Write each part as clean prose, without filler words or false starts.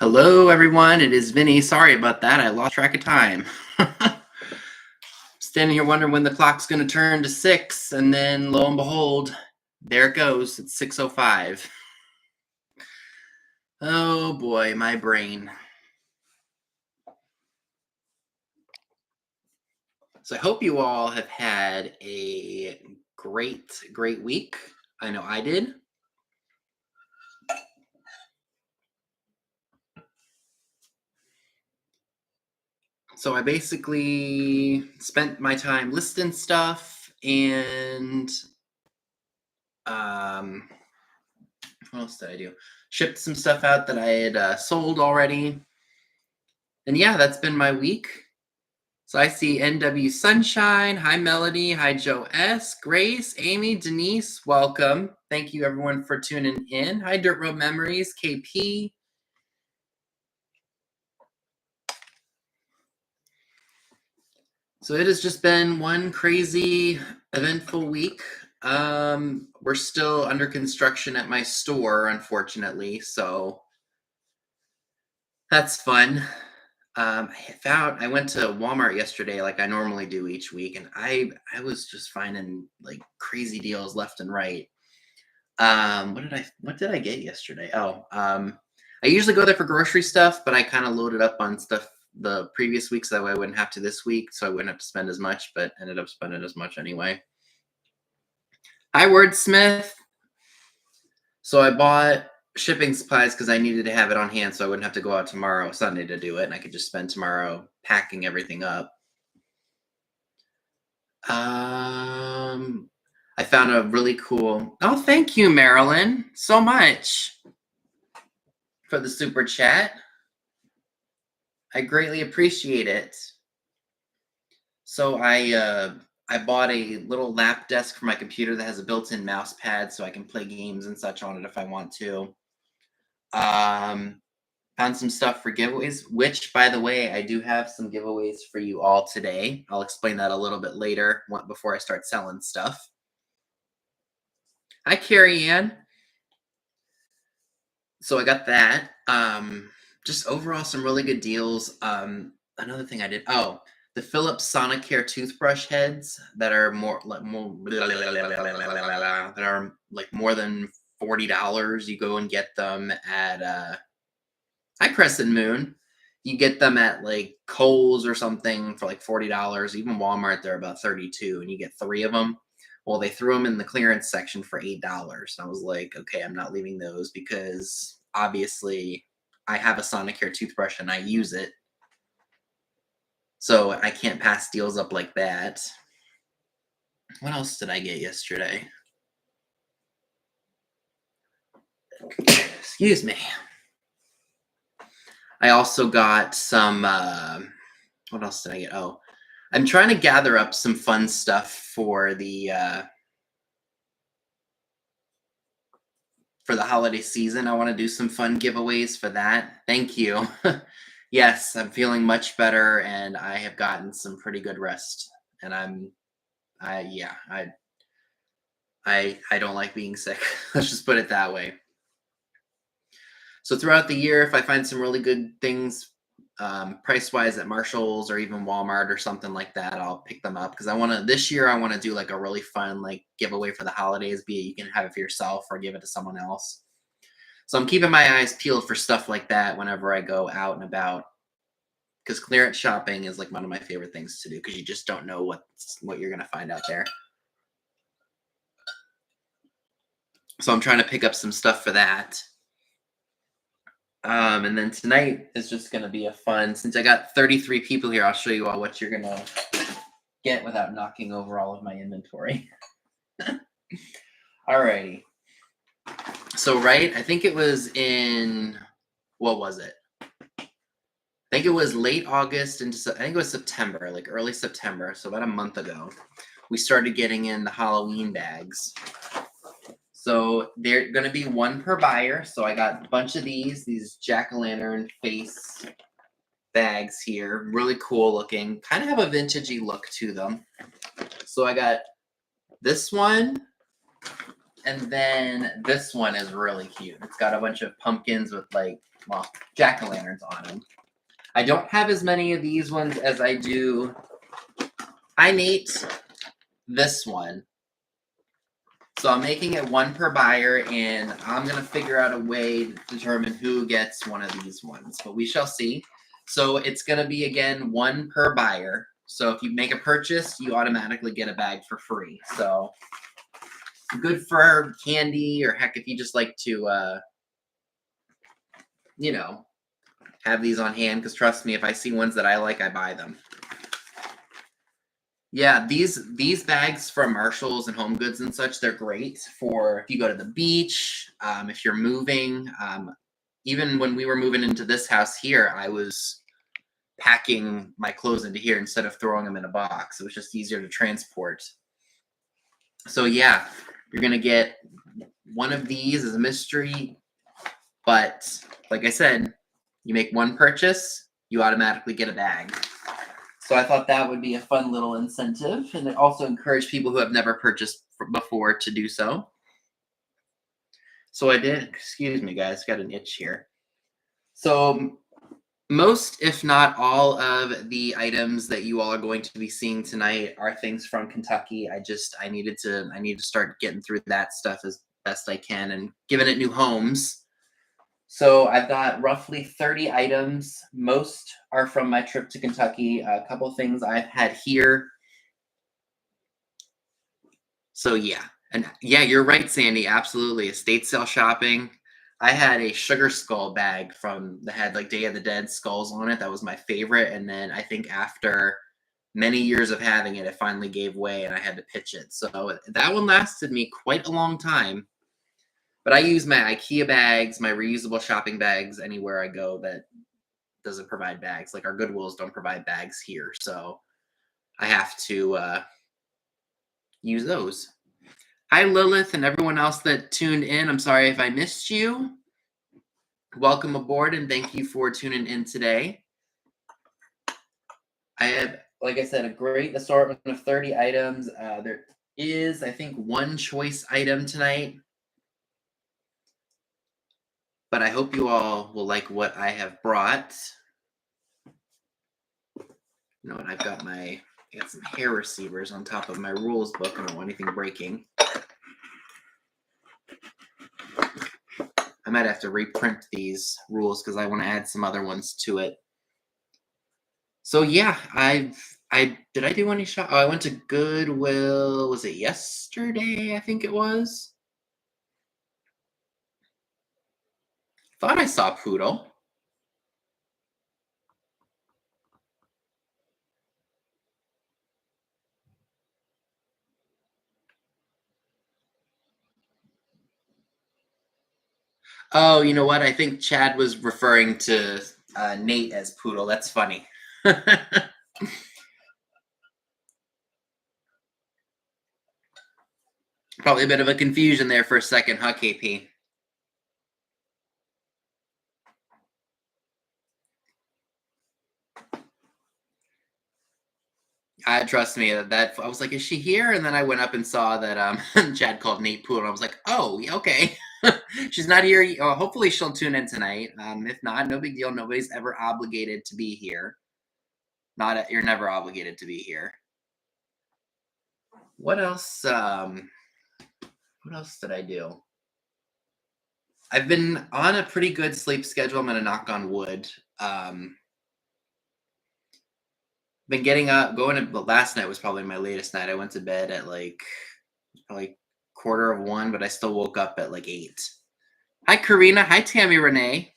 Hello, everyone. It is Vinny. Sorry about that. I lost track of time. Standing here wondering when the clock's going to turn to 6, and then lo and behold, there it goes. It's 6:05. Oh boy, my brain. So I hope you all have had a great week. I know I did. So I basically spent my time listing stuff and what else did I do? Shipped some stuff out that I had sold already. And yeah, that's been my week. So I see NW Sunshine. Hi, Melody. Hi, Joe S. Grace, Amy, Denise. Welcome. Thank you, everyone, for tuning in. Hi, Dirt Road Memories. KP. So it has just been one crazy, eventful week. We're still under construction at my store, unfortunately, so that's fun. I went to Walmart yesterday like I normally do each week, and I was just finding like crazy deals left and right. What did I get yesterday? I usually go there for grocery stuff, but I kind of loaded up on stuff the previous week so that way I wouldn't have to this week, so I wouldn't have to spend as much, but ended up spending as much anyway. Hi, Wordsmith. So I bought shipping supplies because I needed to have it on hand so I wouldn't have to go out tomorrow, Sunday, to do it, and I could just spend tomorrow packing everything up. I found a really cool. Oh, thank you, Marilyn, so much for the super chat. I greatly appreciate it. So I bought a little lap desk for my computer that has a built-in mouse pad so I can play games and such on it if I want to. Found some stuff for giveaways, which, by the way, I do have some giveaways for you all today. I'll explain that a little bit later before I start selling stuff. Hi, Carrie Ann. So I got that. Just overall, some really good deals. Another thing I did. Oh, the Philips Sonicare toothbrush heads that are more than $40. You go and get them at Hi, Crescent Moon. You get them at like Kohl's or something for like $40. Even Walmart, they're about $32, and you get 3 of them. Well, they threw them in the clearance section for $8. And I was like, okay, I'm not leaving those because obviously I have a Sonicare toothbrush and I use it. So I can't pass deals up like that. What else did I get yesterday? Excuse me. I also got some, what else did I get? Oh, I'm trying to gather up some fun stuff for the holiday season. I want to do some fun giveaways for that. Thank you. Yes, I'm feeling much better, and I have gotten some pretty good rest. And I don't like being sick. Let's just put it that way. So throughout the year, if I find some really good things price-wise at Marshall's or even Walmart or something like that, I'll pick them up because this year I want to do like a really fun like giveaway for the holidays, be it you can have it for yourself or give it to someone else. So I'm keeping my eyes peeled for stuff like that whenever I go out and about, because clearance shopping is like one of my favorite things to do because you just don't know what you're going to find out there. So I'm trying to pick up some stuff for that. And then tonight is just going to be a fun, since I got 33 people here, I'll show you all what you're going to get without knocking over all of my inventory. Alrighty. So, I think it was in, what was it? I think it was late August into, I think it was September, like early September. So about a month ago, we started getting in the Halloween bags. So they're going to be one per buyer. So I got a bunch of these jack-o'-lantern face bags here. Really cool looking. Kind of have a vintagey look to them. So I got this one. And then this one is really cute. It's got a bunch of pumpkins with like, well, jack-o'-lanterns on them. I don't have as many of these ones as I do. Hi, Nate. This one. So I'm making it one per buyer, and I'm going to figure out a way to determine who gets one of these ones, but we shall see. So it's going to be, again, one per buyer. So if you make a purchase, you automatically get a bag for free. So good for candy, or heck, if you just like to, you know, have these on hand, because trust me, if I see ones that I like, I buy them. Yeah, these bags from Marshalls and Home Goods and such, they're great for if you go to the beach, if you're moving. Even when we were moving into this house here, I was packing my clothes into here instead of throwing them in a box. It was just easier to transport. So yeah, you're going to get one of these as a mystery. But like I said, you make one purchase, you automatically get a bag. So I thought that would be a fun little incentive, and it also encouraged people who have never purchased before to do so. So I did. Excuse me, guys, got an itch here. So most, if not all, of the items that you all are going to be seeing tonight are things from Kentucky. I need to start getting through that stuff as best I can and giving it new homes. So I've got roughly 30 items. Most are from my trip to Kentucky. A couple things I've had here. So yeah. And yeah, you're right, Sandy. Absolutely. Estate sale shopping. I had a sugar skull bag that had like Day of the Dead skulls on it. That was my favorite. And then I think after many years of having it, it finally gave way and I had to pitch it. So that one lasted me quite a long time. But I use my IKEA bags, my reusable shopping bags anywhere I go that doesn't provide bags. Like our Goodwills don't provide bags here. So I have to use those. Hi, Lilith, and everyone else that tuned in. I'm sorry if I missed you. Welcome aboard, and thank you for tuning in today. I have, like I said, a great assortment of 30 items. There is, I think, one choice item tonight. But I hope you all will like what I have brought. You know what? I've got some hair receivers on top of my rules book. I don't want anything breaking. I might have to reprint these rules because I want to add some other ones to it. So yeah, did I do any shop? Oh, I went to Goodwill. Was it yesterday? I think it was. Thought I saw Poodle. Oh, you know what? I think Chad was referring to Nate as Poodle. That's funny. Probably a bit of a confusion there for a second, huh, KP? Trust me, that I was like, is she here? And then I went up and saw that Chad called Nate Poodle. And I was like, oh, okay. She's not here. Hopefully she'll tune in tonight. If not, no big deal. Nobody's ever obligated to be here. You're never obligated to be here. What else? What else did I do? I've been on a pretty good sleep schedule. I'm gonna knock on wood. Been getting up, last night was probably my latest night. I went to bed at like 1:15, but I still woke up at like 8. Hi, Karina. Hi, Tammy Renee.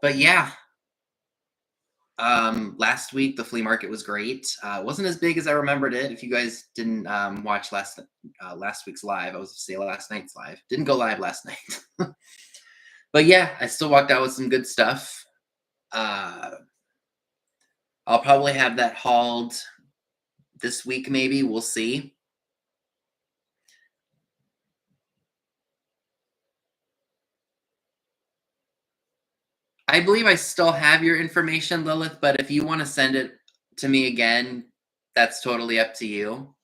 But yeah, last week the flea market was great. It wasn't as big as I remembered it. If you guys didn't watch last week's live, I was to say last night's live. Didn't go live last night. But yeah, I still walked out with some good stuff. I'll probably have that hauled this week, maybe. We'll see. I believe I still have your information, Lilith, but if you want to send it to me again, that's totally up to you.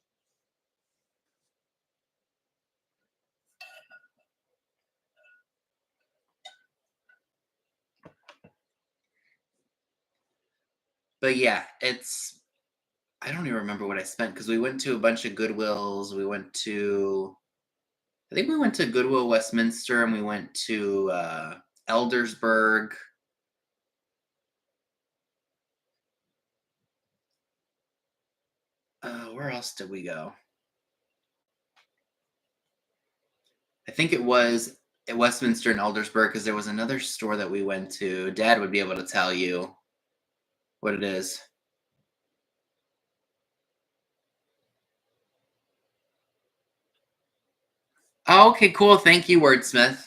But yeah, I don't even remember what I spent because we went to a bunch of Goodwills. I think we went to Goodwill Westminster and we went to Eldersburg. Where else did we go? I think it was at Westminster and Eldersburg because there was another store that we went to. Dad would be able to tell you what it is. Oh, okay, cool. Thank you, Wordsmith.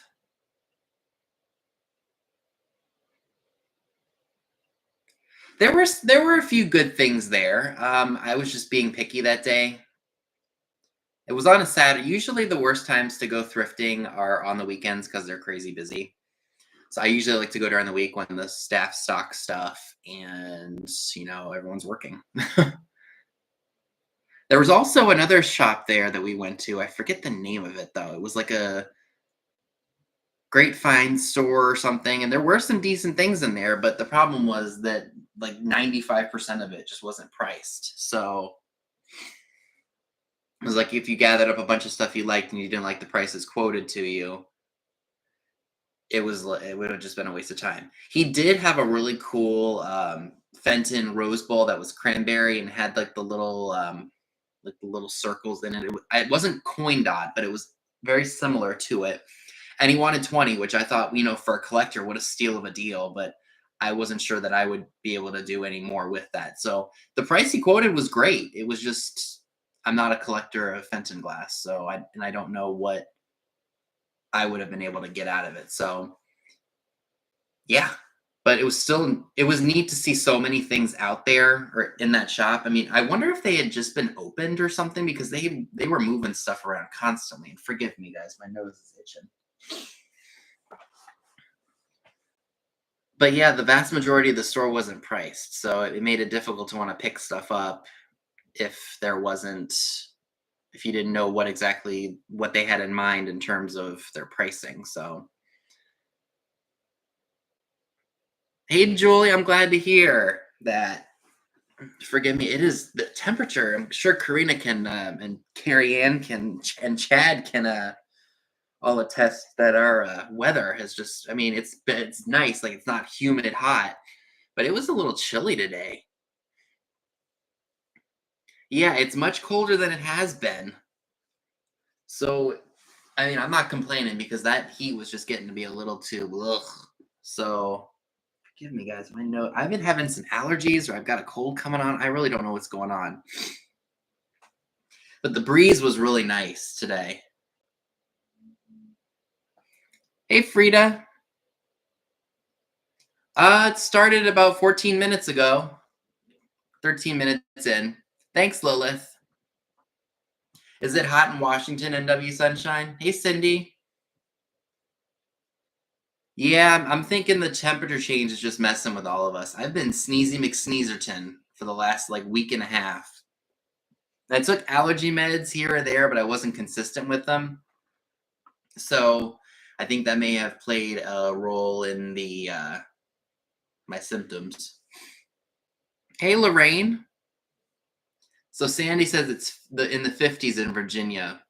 There were a few good things there. I was just being picky that day. It was on a Saturday. Usually, the worst times to go thrifting are on the weekends because they're crazy busy. So I usually like to go during the week when the staff stocks stuff and everyone's working. There was also another shop there that we went to. I forget the name of it though. It was like a Great Find store or something, and there were some decent things in there, but the problem was that like 95% of it just wasn't priced. So it was like if you gathered up a bunch of stuff you liked and you didn't like the prices quoted to you, it would have just been a waste of time. He did have a really cool Fenton Rose Bowl that was cranberry and had like the little circles in it. It wasn't coin dot, but it was very similar to it. And he wanted 20, which I thought, for a collector, what a steal of a deal. But I wasn't sure that I would be able to do any more with that. So the price he quoted was great. It was just I'm not a collector of Fenton glass, so I don't know what I would have been able to get out of it. So yeah, but it was neat to see so many things out there or in that shop. I mean, I wonder if they had just been opened or something because they were moving stuff around constantly. And forgive me, guys, my nose is itching. But yeah, the vast majority of the store wasn't priced, so it made it difficult to want to pick stuff up if if you didn't know what they had in mind in terms of their pricing. So, hey, Julie, I'm glad to hear that. Forgive me, it is the temperature. I'm sure Karina can and Carrie Ann can and Chad can all attest that our weather has just. I mean, it's nice, like it's not humid hot, but it was a little chilly today. Yeah, it's much colder than it has been. So, I mean, I'm not complaining because that heat was just getting to be a little too ugh. So, forgive me, guys. My nose. I've been having some allergies, or I've got a cold coming on. I really don't know what's going on. But the breeze was really nice today. Hey, Frida. It started about 14 minutes ago. 13 minutes in. Thanks, Lilith. Is it hot in Washington, NW Sunshine? Hey, Cindy. Yeah, I'm thinking the temperature change is just messing with all of us. I've been sneezy McSneezerton for the last like week and a half. I took allergy meds here or there, but I wasn't consistent with them. So I think that may have played a role in the my symptoms. Hey, Lorraine. So Sandy says it's in the 50s in Virginia.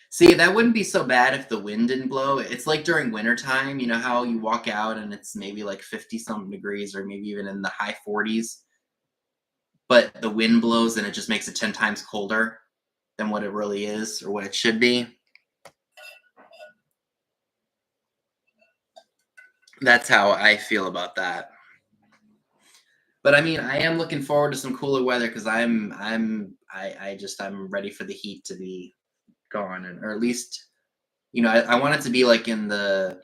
See, that wouldn't be so bad if the wind didn't blow. It's like during wintertime, you know how you walk out and it's maybe like 50 something degrees or maybe even in the high 40s, but the wind blows and it just makes it 10 times colder than what it really is or what it should be. That's how I feel about that. But I mean, I am looking forward to some cooler weather because I'm ready for the heat to be gone, or at least I want it to be like in the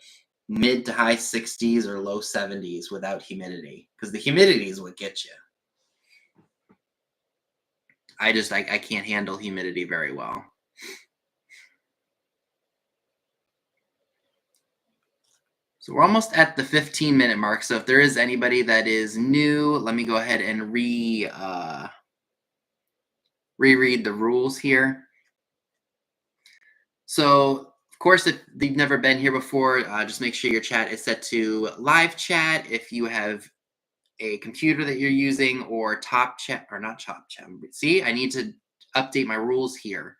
mid to high 60s or low 70s without humidity because the humidity is what gets you. I can't handle humidity very well. So we're almost at the 15-minute mark. So if there is anybody that is new, let me go ahead and reread the rules here. So, of course, if you've never been here before, just make sure your chat is set to live chat. If you have a computer that you're using, or top chat, or not top chat. See, I need to update my rules here.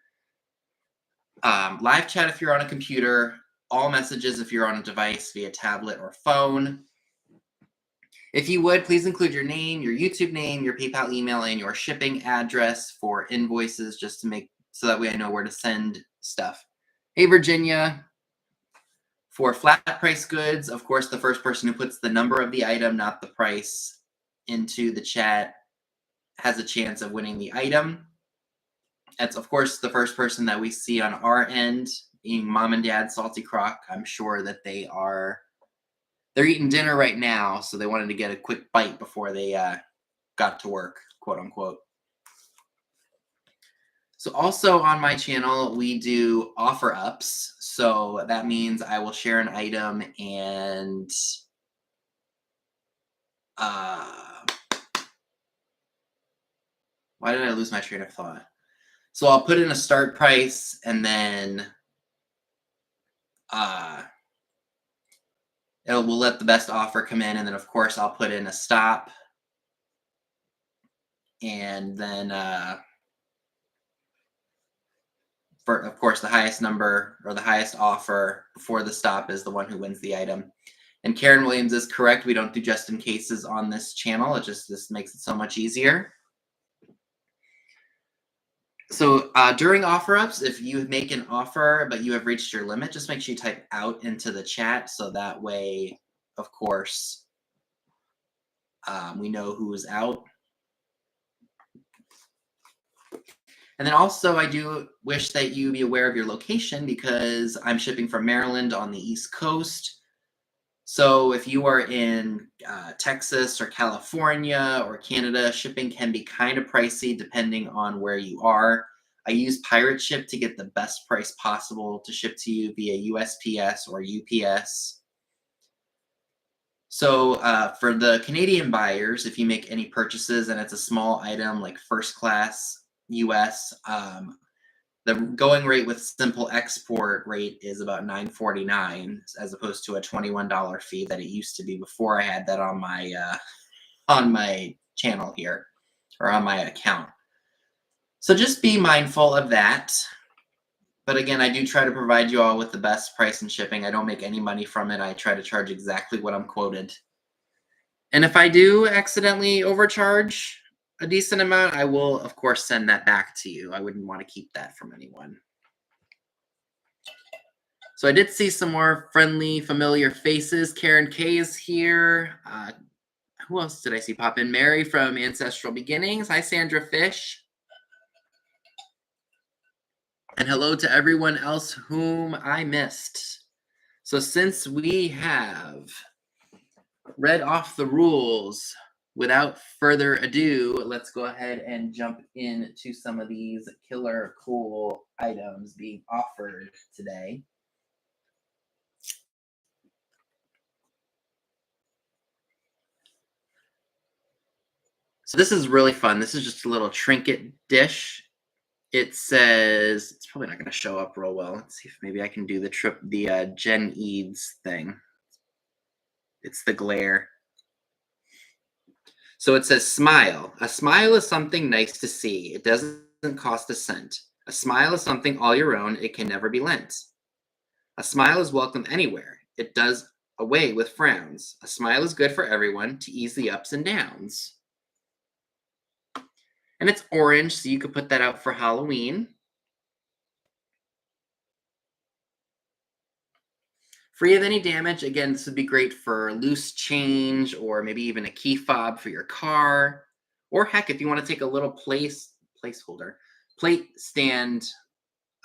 Live chat if you're on a computer, all messages if you're on a device via tablet or phone. If you would, please include your name, your YouTube name, your PayPal email, and your shipping address for invoices, just to make so that way I know where to send stuff. Hey, Virginia. For flat price goods, of course, the first person who puts the number of the item, not the price, into the chat has a chance of winning the item. That's, of course, the first person that we see on our end, being Mom and Dad Salty Croc. I'm sure that they're eating dinner right now, so they wanted to get a quick bite before they got to work, quote unquote. So also on my channel, we do offer ups. So that means I will share an item and why did I lose my train of thought? So I'll put in a start price, and then we'll let the best offer come in, and then of course I'll put in a stop, and then for, of course, the highest number or the highest offer before the stop is the one who wins the item. And Karen Williams is correct. We don't do just in cases on this channel. This makes it so much easier. So during offer ups, if you make an offer but you have reached your limit, just make sure you type out into the chat, so that way, of course, we know who is out. And then also, I do wish that you be aware of your location, because I'm shipping from Maryland on the East Coast. So if you are in Texas or California or Canada, shipping can be kind of pricey depending on where you are. I use Pirate Ship to get the best price possible to ship to you via USPS or UPS. So for the Canadian buyers, if you make any purchases and it's a small item like first class US, the going rate with simple export rate is about $9.49, as opposed to a $21 fee that it used to be before I had that on my channel here, or on my account. So just be mindful of that. But again, I do try to provide you all with the best price in shipping. I don't make any money from it. I try to charge exactly what I'm quoted. And if I do accidentally overcharge a decent amount, I will, of course, send that back to you. I wouldn't want to keep that from anyone. So I did see some more friendly, familiar faces. Karen K is here. Who else did I see pop in? Mary from Ancestral Beginnings. Hi, Sandra Fish. And hello to everyone else whom I missed. So since we have read off the rules, without further ado, let's go ahead and jump into some of these killer cool items being offered today. So this is really fun. This is just a little trinket dish. It says, it's probably not going to show up real well. Let's see if maybe I can do the Jen Eads thing. It's the glare. So it says, smile. A smile is something nice to see. It doesn't cost a cent. A smile is something all your own. It can never be lent. A smile is welcome anywhere. It does away with frowns. A smile is good for everyone to ease the ups and downs. And it's orange, so you could put that out for Halloween. Free of any damage. Again, this would be great for loose change, or maybe even a key fob for your car. Or heck, if you want to take a little plate stand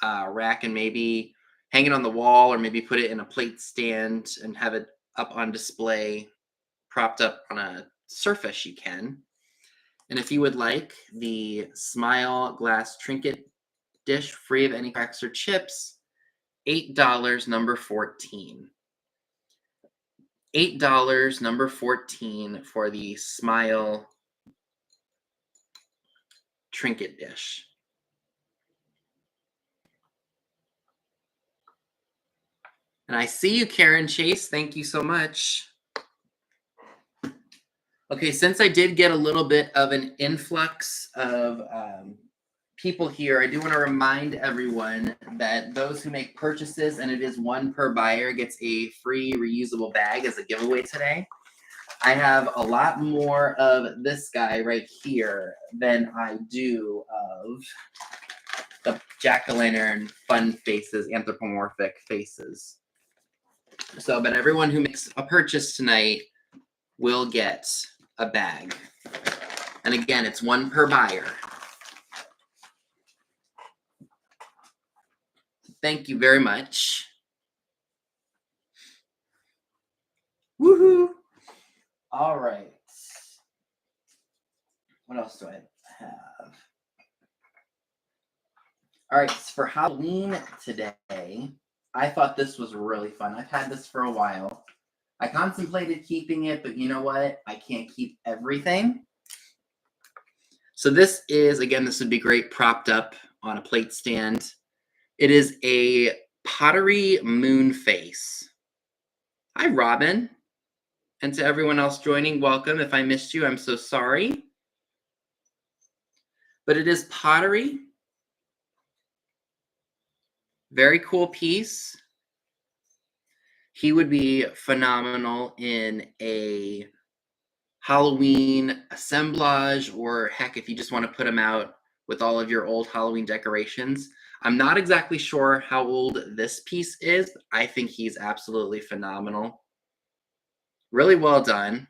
rack and maybe hang it on the wall, or maybe put it in a plate stand and have it up on display, propped up on a surface, you can. And if you would like the Smile glass trinket dish, free of any cracks or chips, $8, number 14. $8, number 14, for the Smile trinket dish. And I see you, Karen Chase. Thank you so much. Okay, since I did get a little bit of an influx of people here, I do want to remind everyone that those who make purchases, and it is one per buyer, gets a free reusable bag as a giveaway today. I have a lot more of this guy right here than I do of the jack-o'-lantern fun faces, anthropomorphic faces. So, but everyone who makes a purchase tonight will get a bag. And again, it's one per buyer. Thank you very much. Woohoo! All right. What else do I have? All right, for Halloween today, I thought this was really fun. I've had this for a while. I contemplated keeping it, but you know what? I can't keep everything. So this is, again, this would be great propped up on a plate stand. It is a pottery moon face. Hi, Robin. And to everyone else joining, welcome. If I missed you, I'm so sorry. But it is pottery. Very cool piece. He would be phenomenal in a Halloween assemblage, or heck, if you just want to put him out with all of your old Halloween decorations. I'm not exactly sure how old this piece is. But I think he's absolutely phenomenal. Really well done.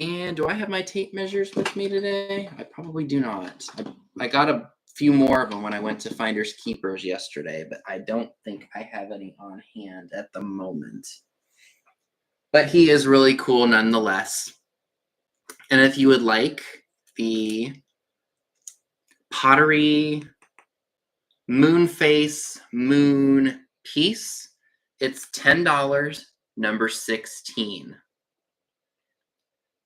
And do I have my tape measures with me today? I probably do not. I got a few more of them when I went to Finders Keepers yesterday, but I don't think I have any on hand at the moment. But he is really cool nonetheless. And if you would like the pottery moon face moon piece, it's $10, number 16.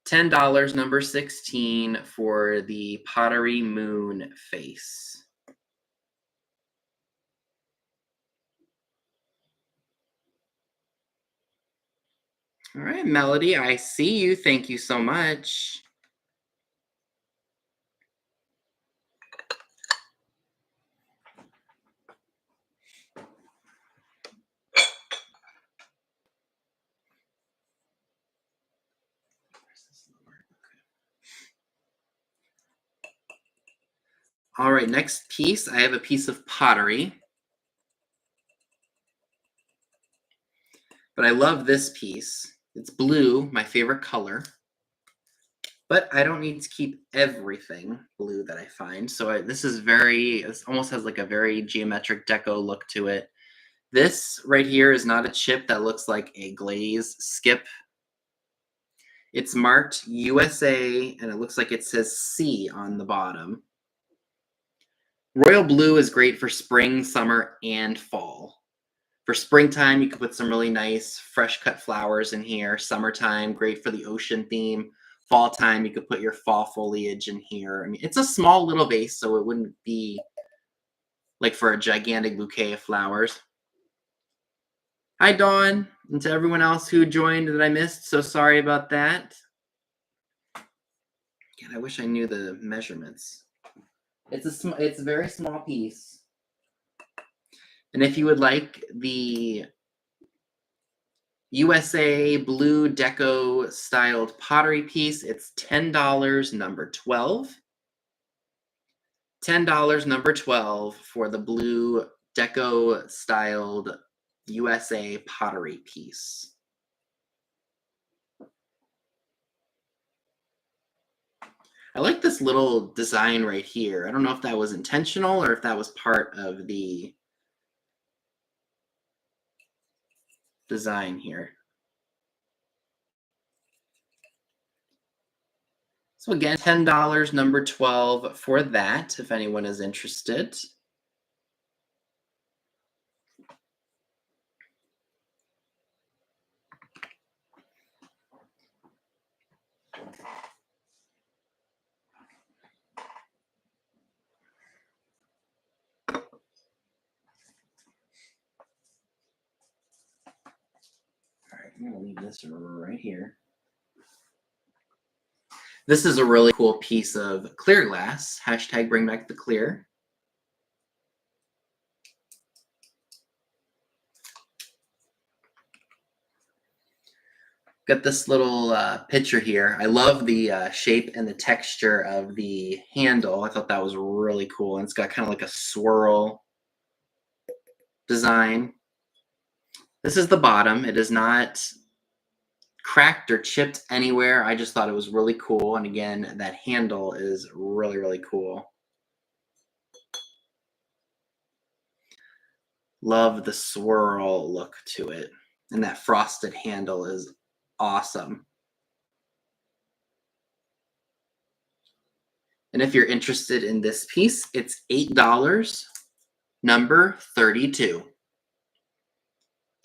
$10, number 16 for the pottery moon face. All right, Melody, I see you. Thank you so much. All right, next piece, I have a piece of pottery. But I love this piece. It's blue, my favorite color. But I don't need to keep everything blue that I find. So this almost has like a very geometric deco look to it. This right here is not a chip that looks like a glaze skip. It's marked USA, and it looks like it says C on the bottom. Royal blue is great for spring, summer, and fall. For springtime, you can put some really nice fresh cut flowers in here. Summertime, great for the ocean theme. Fall time, you could put your fall foliage in here. I mean, it's a small little vase, so it wouldn't be like for a gigantic bouquet of flowers. Hi, Dawn, and to everyone else who joined that I missed, so sorry about that. God, I wish I knew the measurements. It's a very small piece. And if you would like the USA blue deco styled pottery piece, it's $10, number 12. $10, number 12 for the blue deco styled USA pottery piece. I like this little design right here. I don't know if that was intentional or if that was part of the design here. So again, $10, number 12 for that, if anyone is interested. All right, I'm gonna leave this right here. This is a really cool piece of clear glass. Hashtag bring back the clear. Got this little picture here. I love the shape and the texture of the handle. I thought that was really cool. And it's got kind of like a swirl design. This is the bottom. It is not cracked or chipped anywhere. I just thought it was really cool. And again, that handle is really, really cool. Love the swirl look to it. And that frosted handle is awesome. And if you're interested in this piece, it's $8, number 32.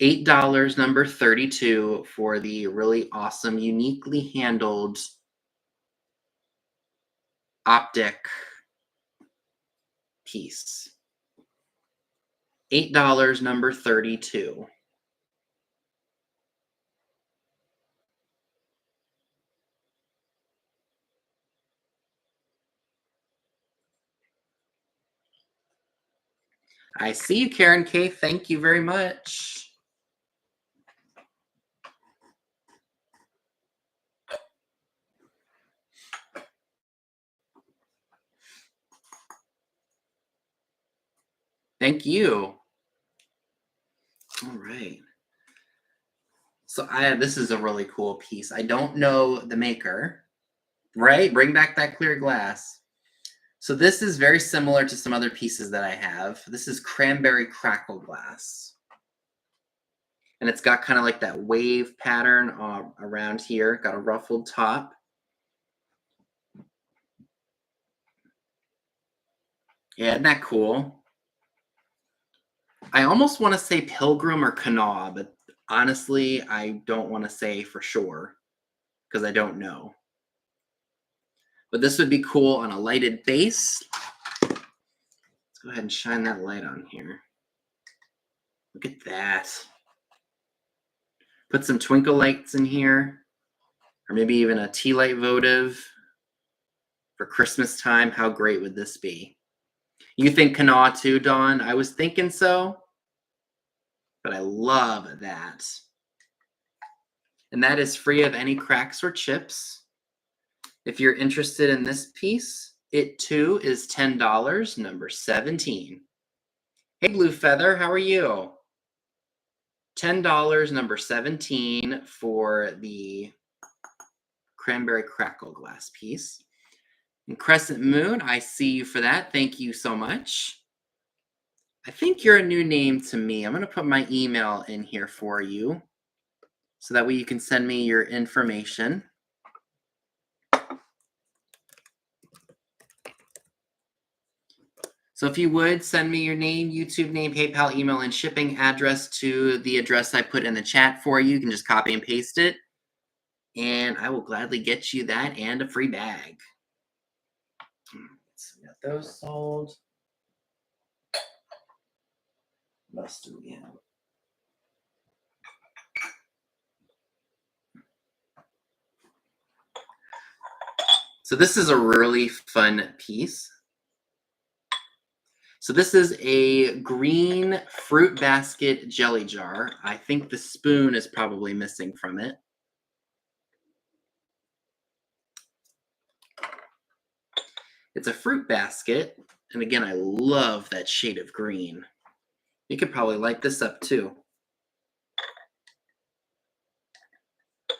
$8, number 32 for the really awesome, uniquely handled optic piece. $8, number 32. I see you, Karen K. Thank you very much. Thank you. All right. So this is a really cool piece. I don't know the maker, right? Bring back that clear glass. So this is very similar to some other pieces that I have. This is cranberry crackle glass. And it's got kind of like that wave pattern around here. Got a ruffled top. Yeah, isn't that cool? I almost want to say Pilgrim or Kanawha, but honestly, I don't want to say for sure because I don't know. But this would be cool on a lighted base. Let's go ahead and shine that light on here. Look at that. Put some twinkle lights in here, or maybe even a tea light votive for Christmas time. How great would this be? You think Kanawha too, Dawn? I was thinking so, but I love that. And that is free of any cracks or chips. If you're interested in this piece, it too is $10, number 17. Hey, Blue Feather, how are you? $10, number 17 for the cranberry crackle glass piece. And Crescent Moon, I see you for that. Thank you so much. I think you're a new name to me. I'm going to put my email in here for you so that way you can send me your information. So if you would, send me your name, YouTube name, PayPal, email, and shipping address to the address I put in the chat for you. You can just copy and paste it. And I will gladly get you that and a free bag. So we got those sold. What else do we have? So this is a really fun piece. So this is a green fruit basket jelly jar. I think the spoon is probably missing from it. It's a fruit basket. And again, I love that shade of green. You could probably light this up too. I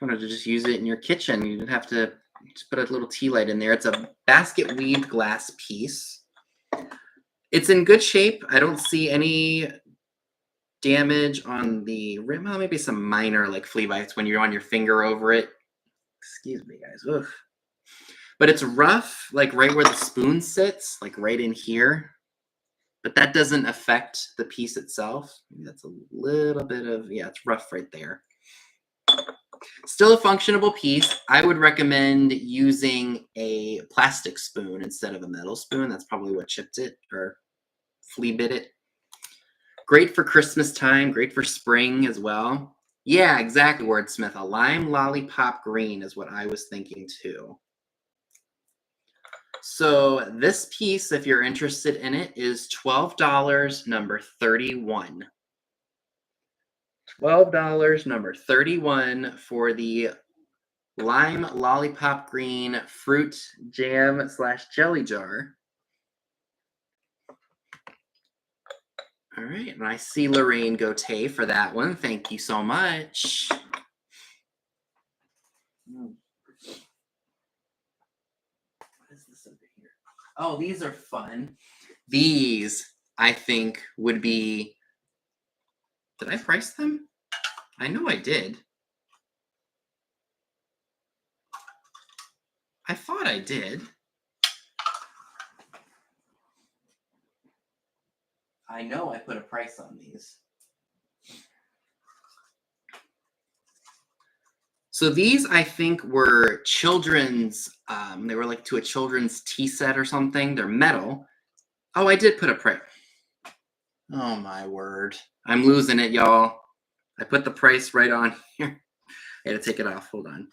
wanted to just use it in your kitchen. You didn't have to just put a little tea light in there. It's a basket weaved glass piece. It's in good shape. I don't see any damage on the rim. Well, maybe some minor like flea bites when you're on your finger over it. Excuse me, guys. Oof. But it's rough, like right where the spoon sits, like right in here. But that doesn't affect the piece itself. Maybe that's a little bit of, yeah, it's rough right there. Still a functionable piece. I would recommend using a plastic spoon instead of a metal spoon. That's probably what chipped it or flea bit it. Great for Christmas time, great for spring as well. Yeah, exactly, wordsmith. A lime lollipop green is what I was thinking too. So this piece, if you're interested in it, is $12, number 31. $12, number 31 for the lime lollipop green fruit jam / jelly jar. All right, and I see Lorraine Gautier for that one. Thank you so much. What is this over here? Oh, these are fun. These, I think, would be... Did I price them? I know I did. I thought I did. I know I put a price on these. So these, I think, were children's, they were like to a children's tea set or something. They're metal. Oh, I did put a price. Oh, my word. I'm losing it, y'all. I put the price right on here. I had to take it off. Hold on.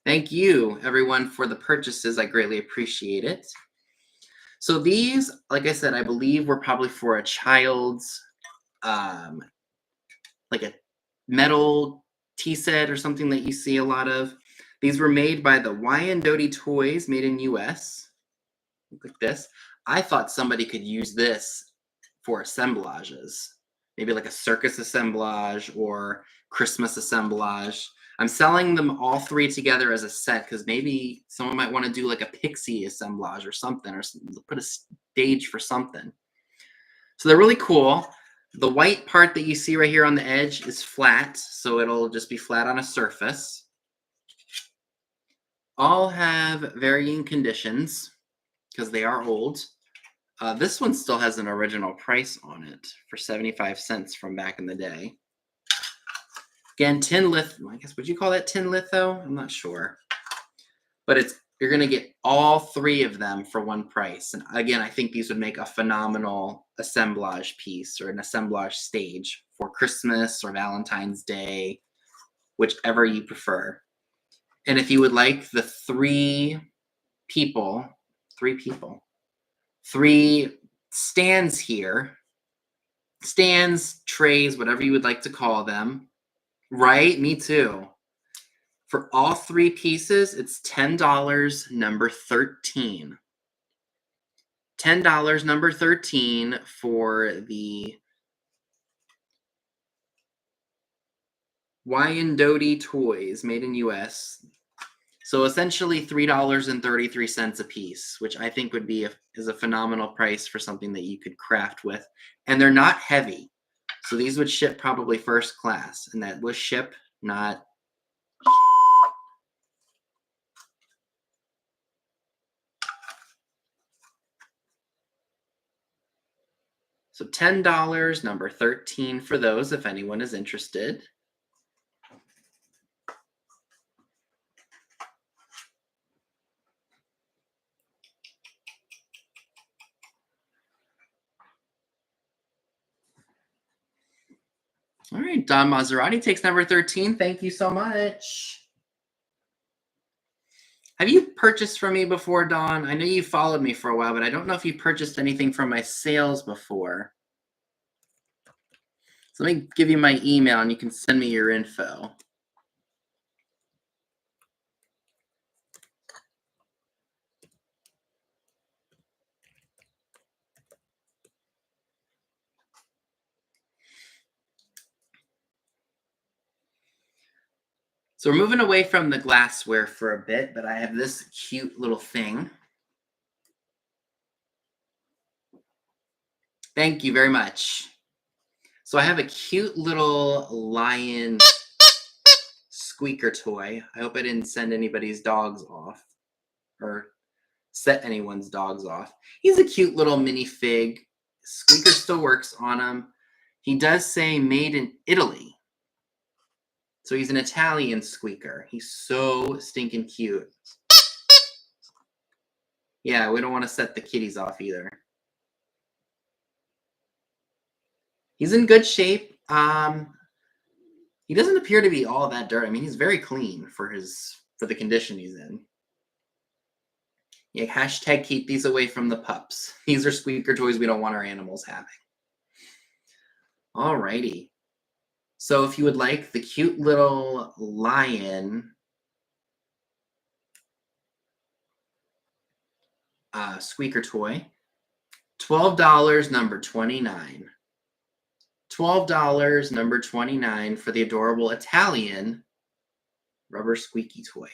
Thank you, everyone, for the purchases. I greatly appreciate it. So these, like I said, I believe were probably for a child's, like a metal tea set or something that you see a lot of. These were made by the Wyandotte Toys, made in US. Look like this. I thought somebody could use this for assemblages. Maybe like a circus assemblage or Christmas assemblage. I'm selling them all three together as a set because maybe someone might want to do like a pixie assemblage or something, or put a stage for something. So they're really cool. The white part that you see right here on the edge is flat, so it'll just be flat on a surface. All have varying conditions because they are old. This one still has an original price on it for 75 cents from back in the day. Again, tin litho. I guess, would you call that tin litho? I'm not sure. But you're going to get all three of them for one price. And again, I think these would make a phenomenal assemblage piece or an assemblage stage for Christmas or Valentine's Day, whichever you prefer. And if you would like the three stands here, stands, trays, whatever you would like to call them. Right? Me too. For all three pieces, it's $10, number 13. $10, number 13 for the Wyandotte Toys, made in US. So essentially $3.33 a piece, which I think would be is a phenomenal price for something that you could craft with. And they're not heavy. So these would ship probably first class. And that was ship, not... So $10, number 13 for those, if anyone is interested. All right, Don Maserati takes number 13. Thank you so much. Have you purchased from me before, Dawn? I know you followed me for a while, but I don't know if you purchased anything from my sales before. So let me give you my email and you can send me your info. So we're moving away from the glassware for a bit, but I have this cute little thing. Thank you very much. So I have a cute little lion squeaker toy. I hope I didn't send anybody's dogs off or set anyone's dogs off. He's a cute little minifig. Squeaker still works on him. He does say made in Italy. So he's an Italian squeaker. He's so stinking cute. Yeah, we don't want to set the kitties off either. He's in good shape. He doesn't appear to be all that dirty. I mean, he's very clean for the condition he's in. Yeah, hashtag keep these away from the pups. These are squeaker toys we don't want our animals having. Alrighty. So if you would like the cute little lion squeaker toy, $12, number 29. $12, number 29 for the adorable Italian rubber squeaky toy.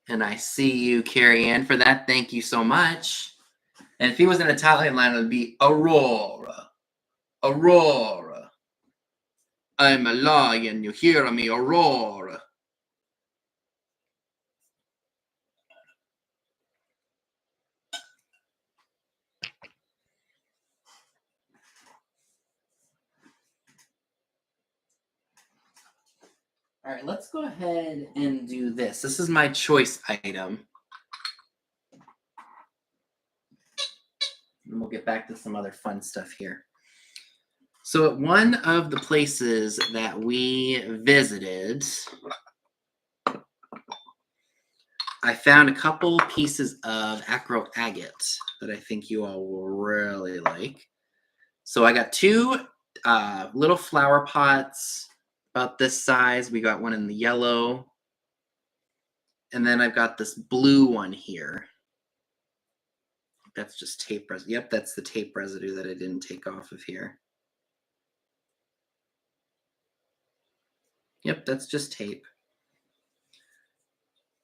And I see you, Carrie Ann, for that. Thank you so much. And if he was an Italian line, it would be Aurora. Aurora. I'm a lion, you hear me, Aurora. All right, let's go ahead and do this. This is my choice item. And we'll get back to some other fun stuff here. So at one of the places that we visited, I found a couple pieces of acro agate that I think you all will really like. So I got two little flower pots about this size. We got one in the yellow. And then I've got this blue one here. That's just tape residue. Yep, that's the tape residue that I didn't take off of here. Yep, that's just tape.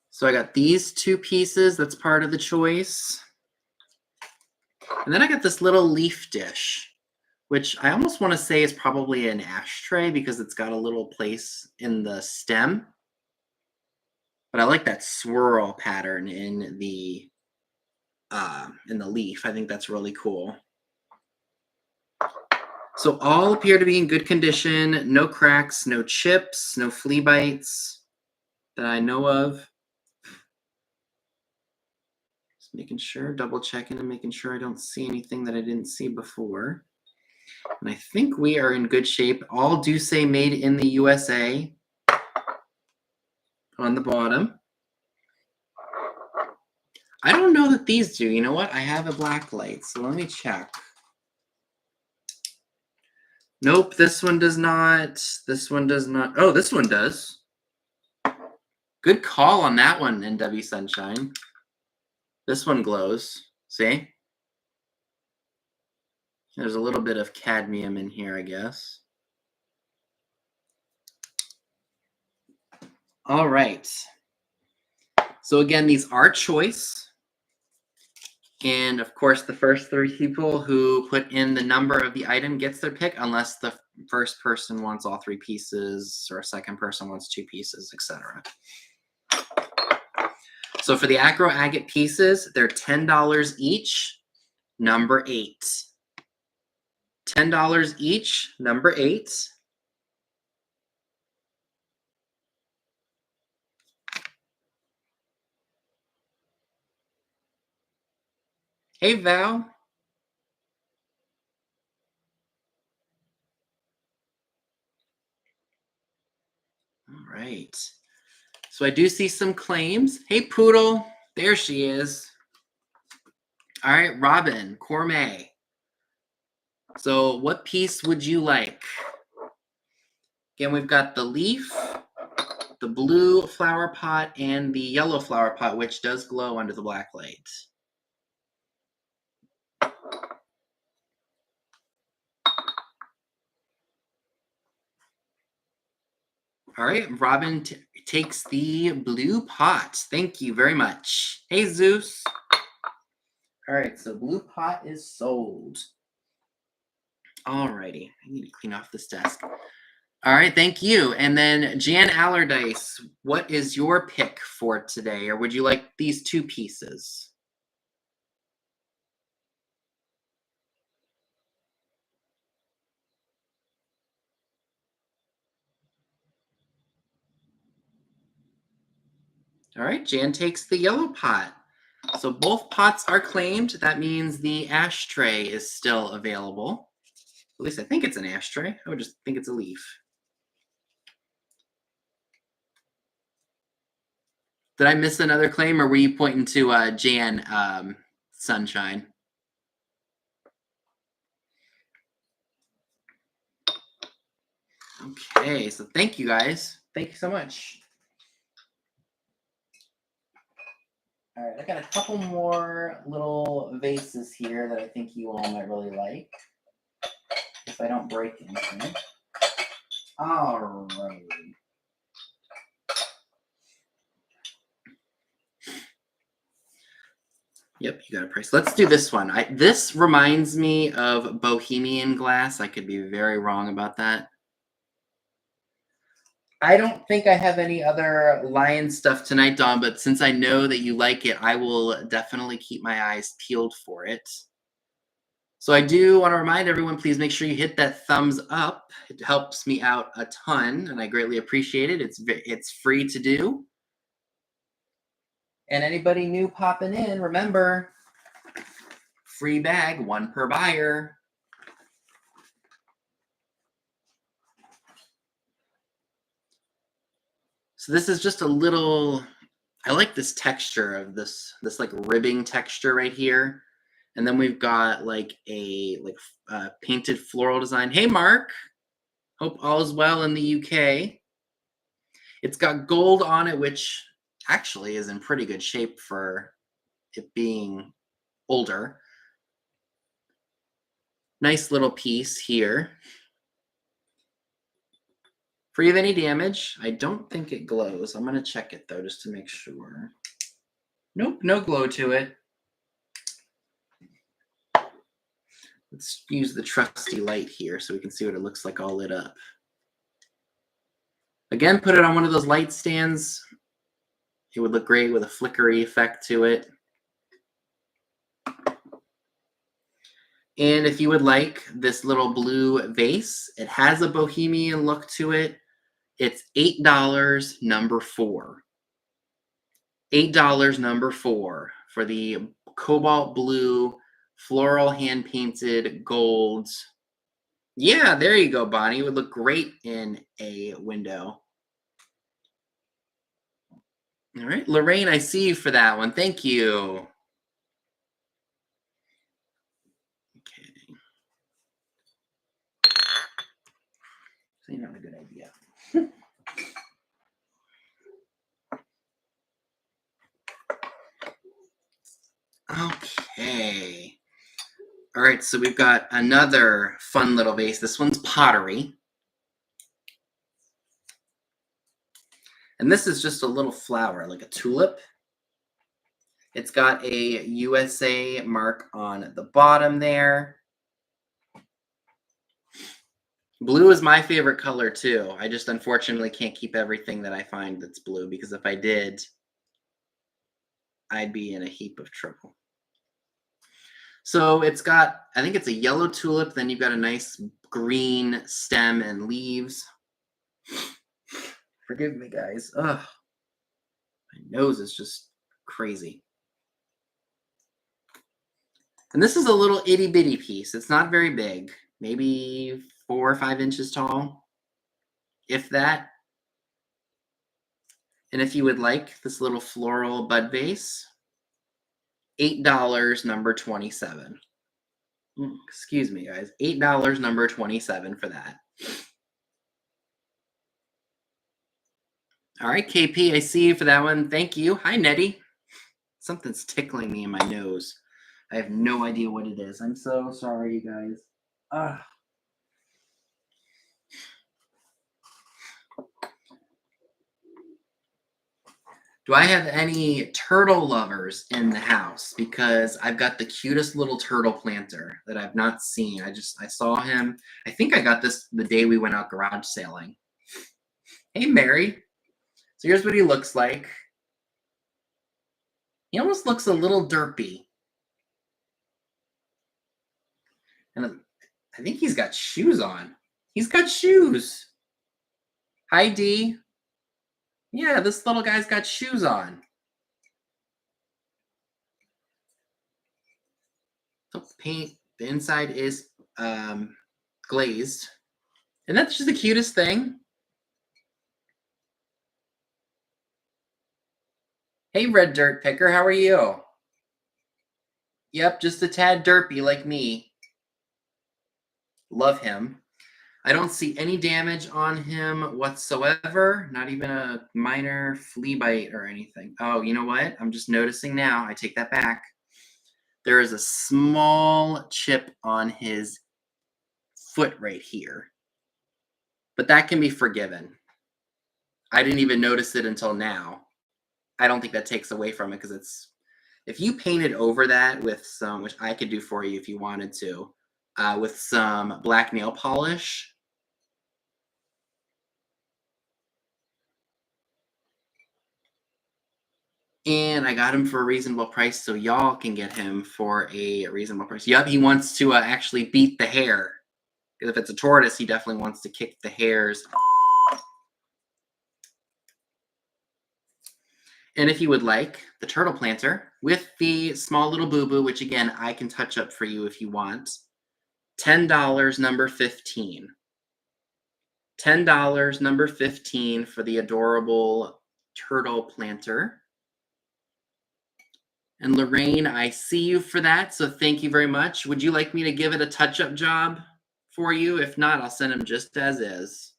So I got these two pieces. That's part of the choice. And then I got this little leaf dish, which I almost want to say is probably an ashtray because it's got a little place in the stem. But I like that swirl pattern in the leaf. I think that's really cool. So all appear to be in good condition. No cracks, no chips, no flea bites that I know of. Just making sure, double checking and making sure I don't see anything that I didn't see before. And I think we are in good shape. All do say made in the USA on the bottom. I don't know that these do. You know what? I have a black light, so let me check. Nope, this one does not. This one does not. Oh, this one does. Good call on that one, NW Sunshine. This one glows. See? There's a little bit of cadmium in here, I guess. All right. So again, these are choice. And of course, the first 3 people who put in the number of the item gets their pick, unless the first person wants all 3 pieces or a second person wants 2 pieces, etc. So for the acro agate pieces, they're $10 each, number 8. $10 each, number 8. Hey, Val. All right. So I do see some claims. Hey, Poodle. There she is. All right, Robin, Cormay. So what piece would you like? Again, we've got the leaf, the blue flower pot, and the yellow flower pot, which does glow under the black light. All right, Robin takes the blue pot. Thank you very much. Hey, Zeus. All right, so blue pot is sold. All righty, I need to clean off this desk. All right, thank you. And then Jan Allardyce, what is your pick for today? Or would you like these 2 pieces? All right, Jan takes the yellow pot. So both pots are claimed. That means the ashtray is still available. At least I think it's an ashtray. I would just think it's a leaf. Did I miss another claim, or were you pointing to Jan Sunshine? Okay, so thank you guys. Thank you so much. All right, I got a couple more little vases here that I think you all might really like. If I don't break anything. All right. Yep, you got a price. Let's do this one. This reminds me of Bohemian glass. I could be very wrong about that. I don't think I have any other lion stuff tonight, Dawn, but since I know that you like it, I will definitely keep my eyes peeled for it. So I do want to remind everyone, please make sure you hit that thumbs up. It helps me out a ton, and I greatly appreciate it. It's free to do. And anybody new popping in, remember, free bag, 1 per buyer. So this is just a little, I like this texture of this like ribbing texture right here. And then we've got like a painted floral design. Hey, Mark. Hope all is well in the UK. It's got gold on it, which actually is in pretty good shape for it being older. Nice little piece here. Free of any damage. I don't think it glows. I'm going to check it, though, just to make sure. Nope, no glow to it. Let's use the trusty light here so we can see what it looks like all lit up. Again, put it on one of those light stands. It would look great with a flickery effect to it. And if you would like this little blue vase, it has a bohemian look to it. It's $8, number 4. $8, number 4 for the cobalt blue floral hand painted gold. Yeah, there you go, Bonnie. It would look great in a window. All right, Lorraine, I see you for that one. Thank you. Okay. So you're not a good idea. Okay. All right, so we've got another fun little vase. This one's pottery. And this is just a little flower, like a tulip. It's got a USA mark on the bottom there. Blue is my favorite color too. I just unfortunately can't keep everything that I find that's blue, because if I did, I'd be in a heap of trouble. So it's got, I think it's a yellow tulip, then you've got a nice green stem and leaves. Forgive me, guys. Ugh. My nose is just crazy. And this is a little itty bitty piece. It's not very big, maybe 4 or 5 inches tall, if that. And if you would like this little floral bud vase, $8, number 27. Excuse me, guys. $8, number 27 for that. All right, KP, I see you for that one. Thank you. Hi, Nettie. Something's tickling me in my nose. I have no idea what it is. I'm so sorry, you guys. Do I have any turtle lovers in the house? Because I've got the cutest little turtle planter that I've not seen. I saw him. I think I got this the day we went out garage sailing. Hey, Mary. So here's what he looks like. He almost looks a little derpy. And I think he's got shoes on. He's got shoes. Hi, Dee. Yeah, this little guy's got shoes on. So paint, the inside is glazed. And that's just the cutest thing. Hey, Red Dirt Picker, how are you? Yep, just a tad derpy like me. Love him. I don't see any damage on him whatsoever. Not even a minor flea bite or anything. Oh, you know what? I'm just noticing now. I take that back. There is a small chip on his foot right here. But that can be forgiven. I didn't even notice it until now. I don't think that takes away from it because it's, if you painted over that with some, which I could do for you if you wanted to, with some black nail polish. And I got him for a reasonable price, so y'all can get him for a reasonable price. Yep, he wants to actually beat the hair. If it's a tortoise, he definitely wants to kick the hairs. And if you would like the turtle planter with the small little boo-boo, which again, I can touch up for you if you want, $10, number 15. $10, number 15 for the adorable turtle planter. And Lorraine, I see you for that, so thank you very much. Would you like me to give it a touch-up job for you? If not, I'll send them just as is.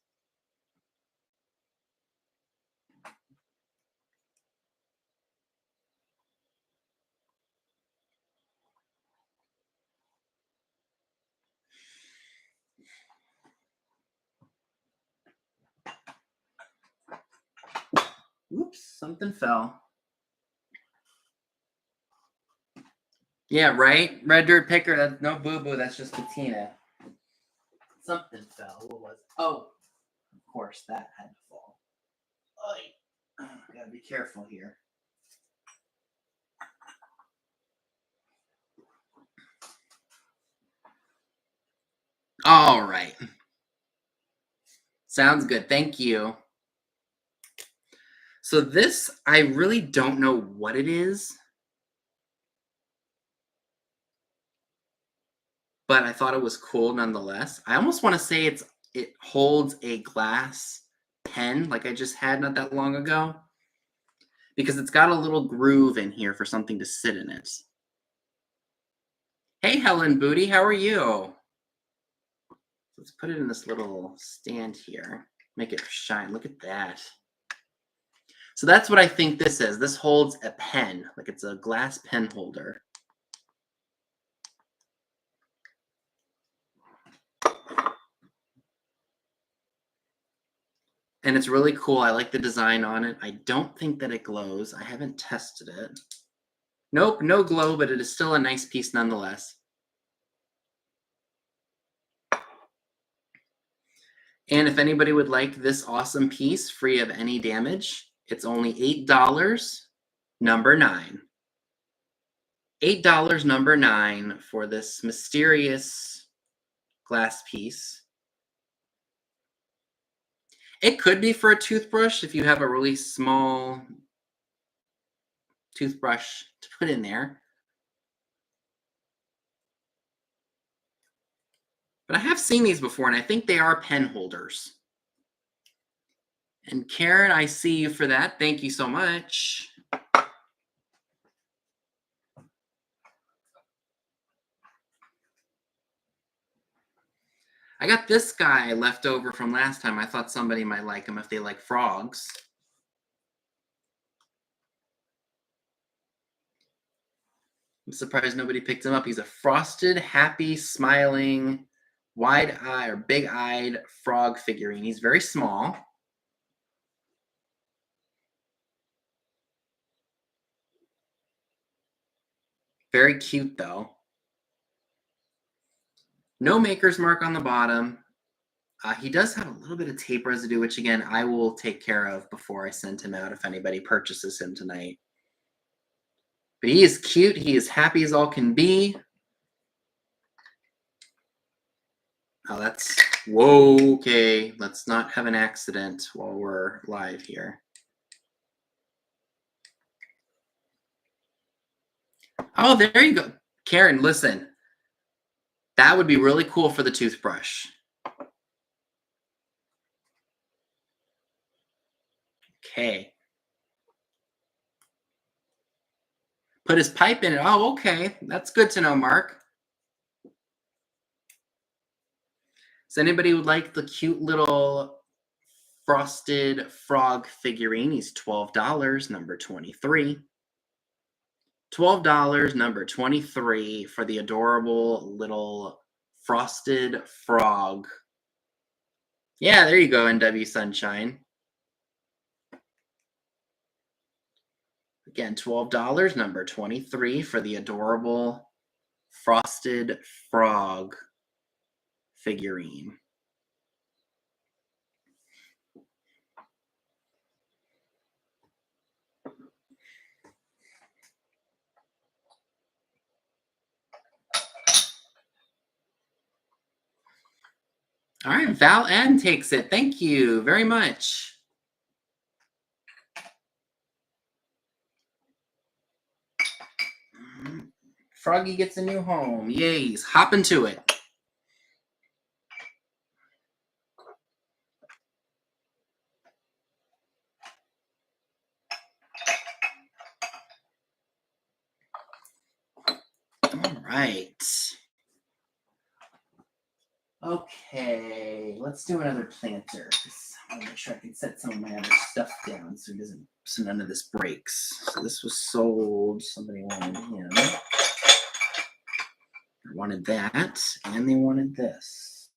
Oops, something fell. Yeah, right? Red Dirt Picker, that's no boo-boo, that's just patina. Something fell. What was it? Oh, of course, that had to fall. Oh, gotta be careful here. All right. Sounds good. Thank you. So this, I really don't know what it is, but I thought it was cool nonetheless. I almost want to say it holds a glass pen like I just had not that long ago, because it's got a little groove in here for something to sit in it. Hey, Helen Booty, how are you? Let's put it in this little stand here. Make it shine. Look at that. So that's what I think this is. This holds a pen, like it's a glass pen holder. And it's really cool. I like the design on it. I don't think that it glows. I haven't tested it. Nope, no glow, but it is still a nice piece nonetheless. And if anybody would like this awesome piece free of any damage, it's only $8, number 9. $8, number 9 for this mysterious glass piece. It could be for a toothbrush if you have a really small toothbrush to put in there. But I have seen these before, and I think they are pen holders. And Karen, I see you for that. Thank you so much. I got this guy left over from last time. I thought somebody might like him if they like frogs. I'm surprised nobody picked him up. He's a frosted, happy, smiling, wide-eyed or big-eyed frog figurine. He's very small. Very cute, though. No maker's mark on the bottom. He does have a little bit of tape residue, which, again, I will take care of before I send him out if anybody purchases him tonight. But he is cute. He is happy as all can be. Oh, that's... Whoa, okay. Let's not have an accident while we're live here. Oh, there you go. Karen, listen. That would be really cool for the toothbrush. Okay. Put his pipe in it. Oh, okay. That's good to know, Mark. Does anybody would like the cute little frosted frog figurine? He's $12, number 23. $12, number 23 for the adorable little frosted frog. Yeah, there you go, NW Sunshine. Again, $12, number 23 for the adorable frosted frog figurine. All right, Val N takes it. Thank you very much. Froggy gets a new home. Yay, he's hopping to it. All right. Okay, let's do another planter. I want to make sure I can set some of my other stuff down so none of this breaks. So this was sold. Somebody wanted him. They wanted that, and they wanted this.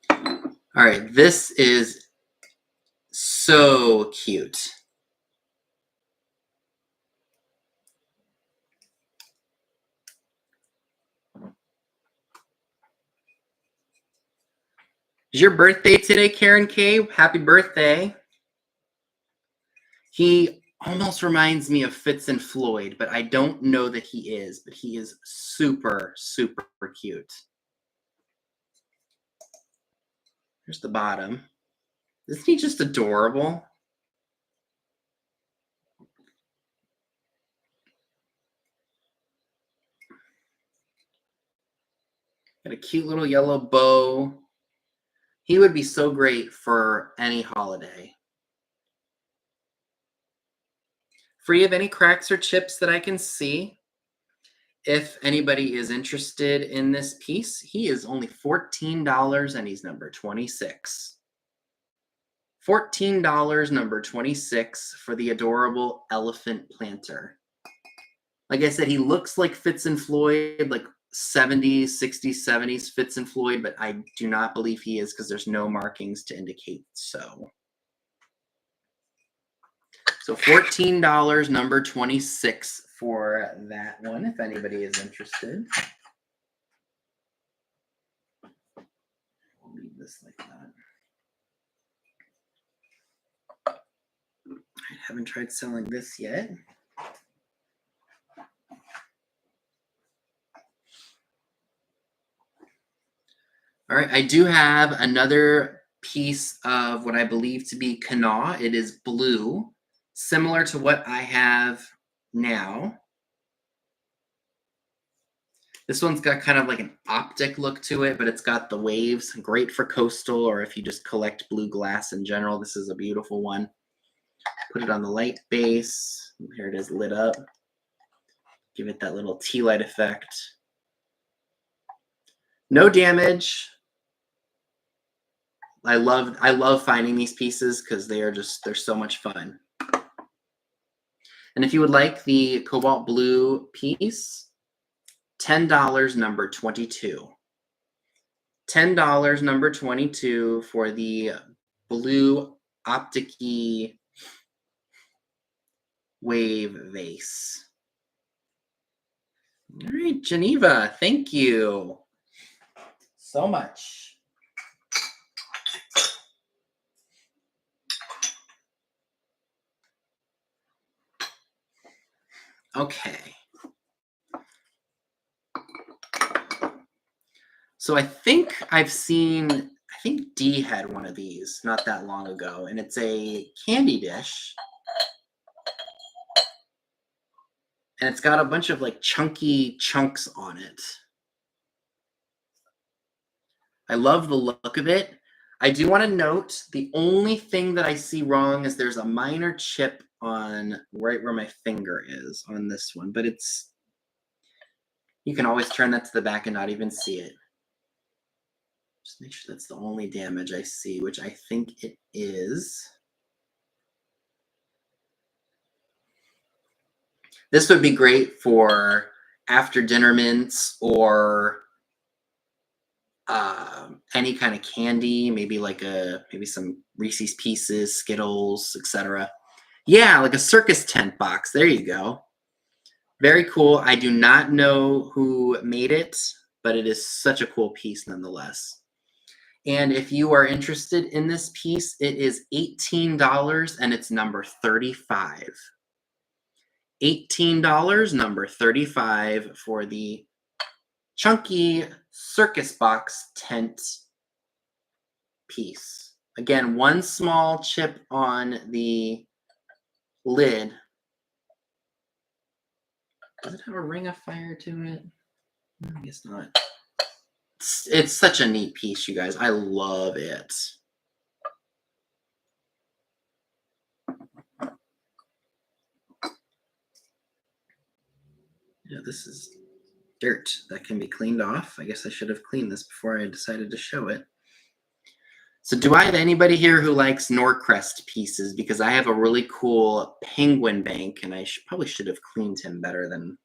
All right, this is so cute. Is your birthday today, Karen K? Happy birthday. He almost reminds me of Fitz and Floyd, but I don't know that he is, but he is super, super cute. Here's the bottom. Isn't he just adorable? Got a cute little yellow bow. He would be so great for any holiday. Free of any cracks or chips that I can see. If anybody is interested in this piece, he is only $14 and he's number 26. $14, number 26 for the adorable elephant planter. Like I said, he looks like Fitz and Floyd, like 70s, 60s, 70s Fitz and Floyd, but I do not believe he is because there's no markings to indicate so. So $14, number 26 for that one, if anybody is interested. We'll leave this like that. I haven't tried selling this yet. All right, I do have another piece of what I believe to be Kanawha. It is blue, similar to what I have now. This one's got kind of like an optic look to it, but it's got the waves. Great for coastal, or if you just collect blue glass in general, this is a beautiful one. Put it on the light base. Here it is lit up. Give it that little tea light effect. No damage. I love finding these pieces because they're so much fun. And if you would like the cobalt blue piece, $10, number 22. $10, number 22 for the blue optic-y wave vase. All right, Geneva, thank you so much. Okay. So I think Dee had one of these not that long ago, and it's a candy dish. And it's got a bunch of like chunky chunks on it. I love the look of it. I do want to note the only thing that I see wrong is there's a minor chip on right where my finger is on this one, but you can always turn that to the back and not even see it. Just make sure that's the only damage I see, which I think it is. This would be great for after dinner mints or any kind of candy, maybe like maybe some Reese's Pieces, Skittles, etc. Yeah, like a circus tent box. There you go. Very cool. I do not know who made it, but it is such a cool piece nonetheless. And if you are interested in this piece, it is $18 and it's number 35. $18, number 35 for the chunky circus box tent piece. Again, one small chip on the lid. Does it have a ring of fire to it? I guess not. It's such a neat piece, you guys. I love it. Yeah, this is dirt that can be cleaned off. I guess I should have cleaned this before I decided to show it. So do I have anybody here who likes Norcrest pieces? Because I have a really cool penguin bank, and I probably should have cleaned him better than...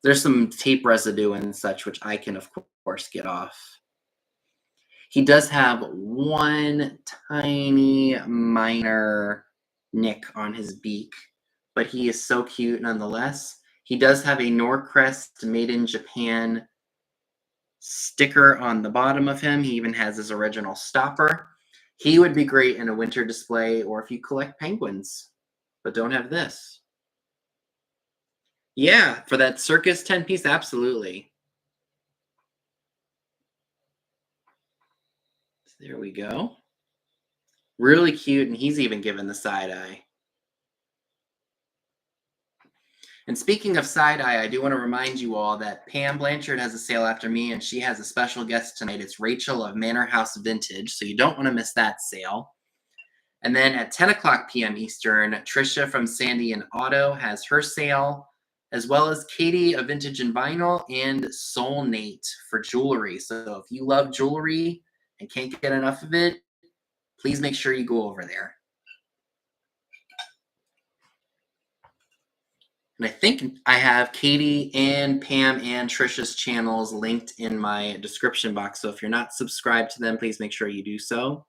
There's some tape residue and such, which I can, of course, get off. He does have one tiny minor nick on his beak, but he is so cute nonetheless. He does have a Norcrest Made in Japan sticker on the bottom of him. He even has his original stopper. He would be great in a winter display or if you collect penguins, but don't have this. Yeah, for that circus 10-piece, absolutely. There we go. Really cute, and he's even given the side eye. And speaking of side eye, I do want to remind you all that Pam Blanchard has a sale after me, and she has a special guest tonight. It's Rachel of Manor House Vintage, so you don't want to miss that sale. And then at 10 o'clock p.m. Eastern, Trisha from Sandy and Auto has her sale, as well as Katie of Vintage and Vinyl and Soul Nate for jewelry. So if you love jewelry and can't get enough of it, please make sure you go over there. And I think I have Katie and Pam and Trisha's channels linked in my description box. So if you're not subscribed to them, please make sure you do so.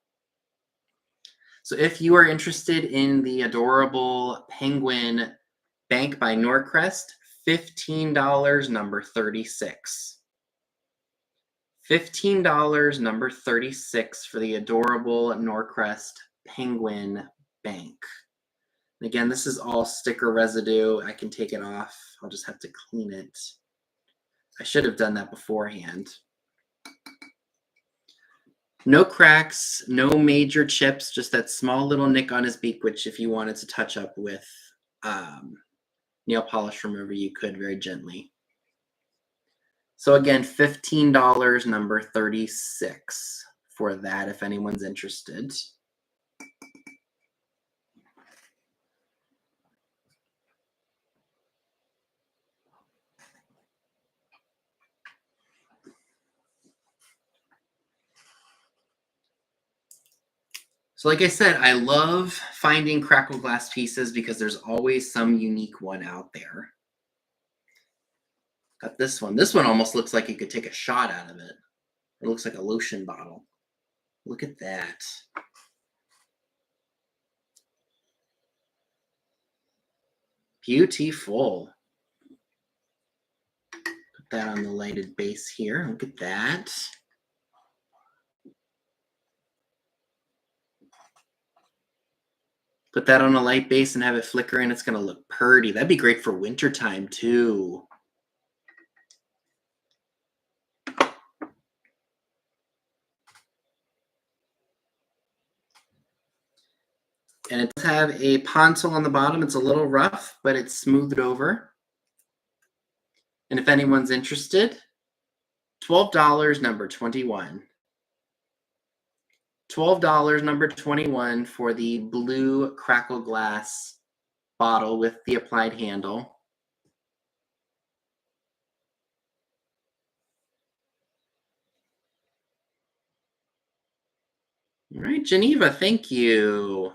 So if you are interested in the adorable penguin bank by Norcrest, $15, number 36. $15, number 36 for the adorable Norcrest penguin bank. And again, this is all sticker residue. I can take it off. I'll just have to clean it. I should have done that beforehand. No cracks, no major chips, just that small little nick on his beak, which if you wanted to touch up with nail polish remover, you could very gently. So again, $15, number 36 for that, if anyone's interested. So like I said, I love finding crackle glass pieces because there's always some unique one out there. Got this one. This one almost looks like you could take a shot out of it. It looks like a lotion bottle. Look at that. Beautiful. Put that on the lighted base here. Look at that. Put that on a light base and have it flicker and it's going to look pretty. That'd be great for wintertime too. And it does have a pontil on the bottom. It's a little rough, but it's smoothed over. And if anyone's interested, $12, number 21. $12, number 21 for the blue crackle glass bottle with the applied handle. All right, Geneva, thank you.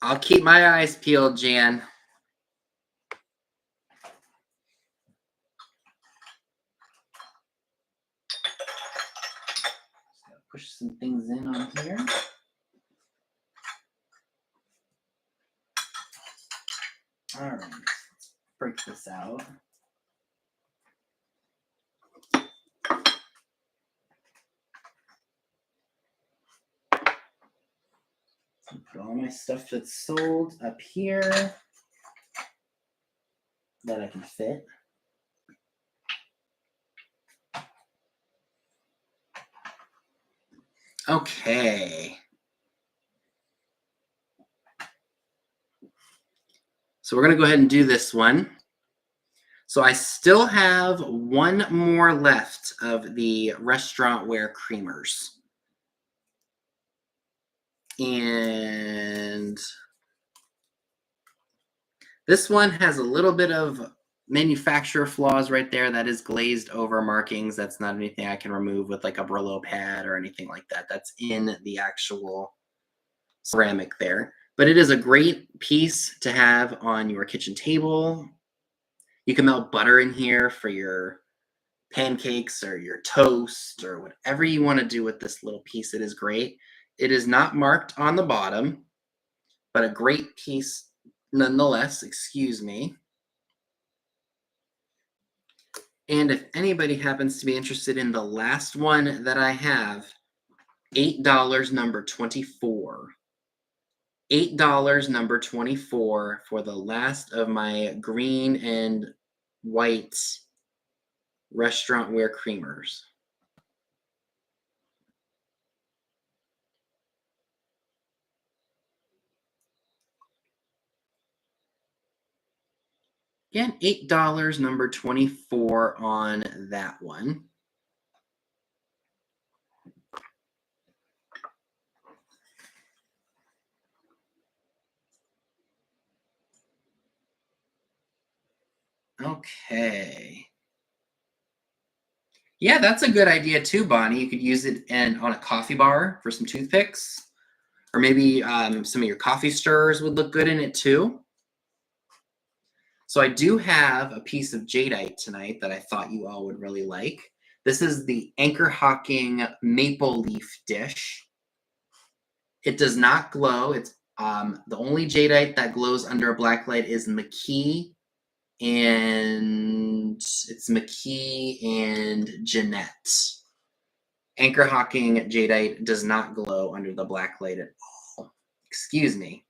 I'll keep my eyes peeled, Jan. Push some things in on here. All right, let's break this out. Put all my stuff that's sold up here that I can fit. Okay. So we're going to go ahead and do this one. So I still have one more left of the restaurant wear creamers. And this one has a little bit of manufacturer flaws right there. That is glazed over markings. That's not anything I can remove with like a Brillo pad or anything like that. That's in the actual ceramic there. But it is a great piece to have on your kitchen table. You can melt butter in here for your pancakes or your toast or whatever you want to do with this little piece. It is great. It is not marked on the bottom, but a great piece nonetheless, excuse me. And if anybody happens to be interested in the last one that I have, $8, number 24. $8, number 24 for the last of my green and white restaurant wear creamers. Again, $8, number 24 on that one. Okay. Yeah, that's a good idea too, Bonnie. You could use it on a coffee bar for some toothpicks, or maybe some of your coffee stirrers would look good in it too. So I do have a piece of jadeite tonight that I thought you all would really like. This is the Anchor Hawking Maple Leaf dish. It does not glow. It's the only jadeite that glows under a black light is McKee, and it's McKee and Jeanette. Anchor Hawking jadeite does not glow under the black light at all. Excuse me.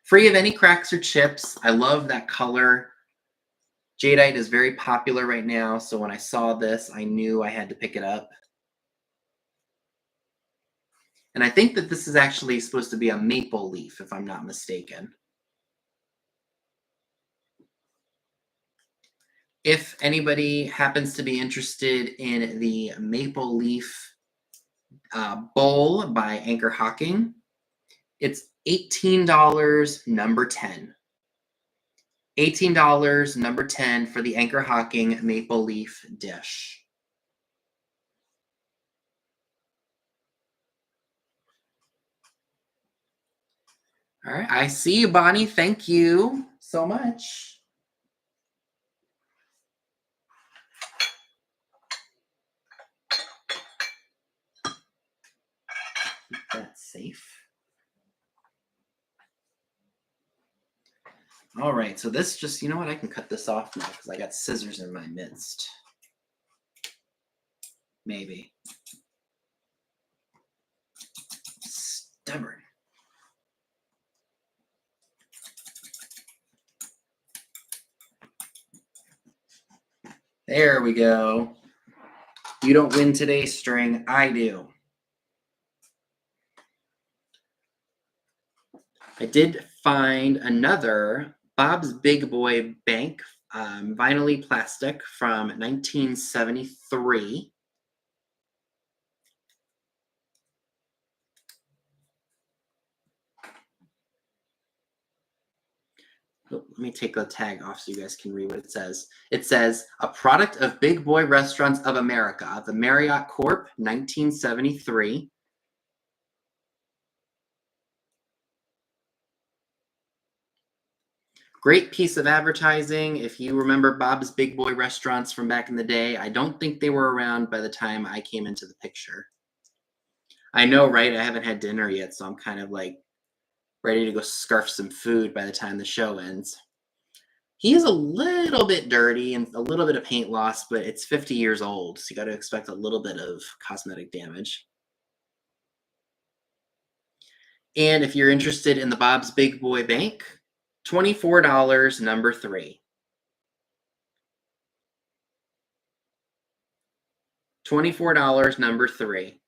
Free of any cracks or chips. I love that color. Jadeite is very popular right now, so when I saw this, I knew I had to pick it up. And I think that this is actually supposed to be a maple leaf, if I'm not mistaken. If anybody happens to be interested in the maple leaf bowl by Anchor Hawking, it's $18, number 10. $18, number 10 for the Anchor Hawking Maple Leaf dish. All right, I see you, Bonnie. Thank you so much. Keep that safe. All right, so this just, you know what? I can cut this off now because I got scissors in my midst. Maybe. Stubborn. There we go. You don't win today, string. I do. I did find another Bob's Big Boy Bank vinyl plastic from 1973. Let me take the tag off so you guys can read what it says. It says, a product of Big Boy Restaurants of America, the Marriott Corp, 1973. Great piece of advertising. If you remember Bob's Big Boy Restaurants from back in the day, I don't think they were around by the time I came into the picture. I know, right? I haven't had dinner yet, so I'm kind of like ready to go scarf some food by the time the show ends. He is a little bit dirty and a little bit of paint loss, but it's 50 years old, so you got to expect a little bit of cosmetic damage. And if you're interested in the Bob's Big Boy Bank, $24, number 3. $24, number 3.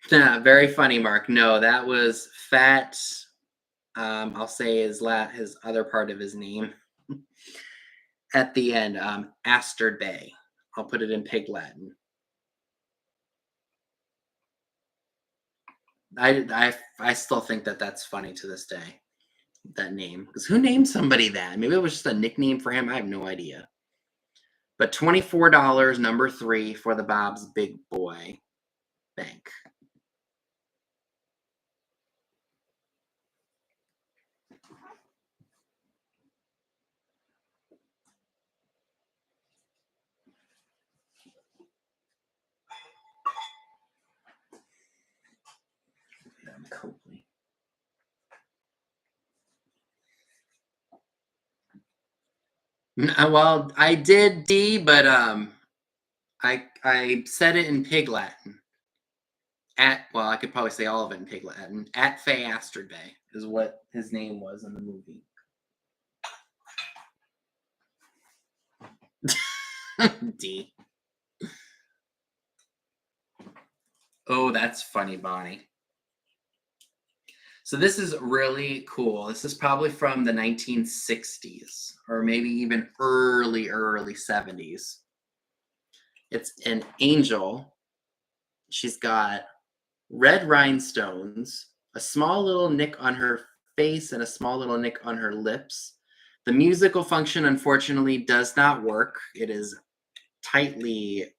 Very funny, Mark. No, that was Fat. I'll say his other part of his name at the end. Astard Bay. I'll put it in Pig Latin. I still think that that's funny to this day. That name, because who named somebody that? Maybe it was just a nickname for him. I have no idea. But $24, number 3 for the Bob's Big Boy Bank. Copley. Well, I did D, but I said it in Pig Latin. I could probably say all of it in Pig Latin. At Fay Astard Bay is what his name was in the movie. D. Oh, that's funny, Bonnie. So this is really cool. This is probably from the 1960s or maybe even early 70s. It's an angel. She's got red rhinestones, a small little nick on her face, and a small little nick on her lips. The musical function, unfortunately, does not work. It is tightly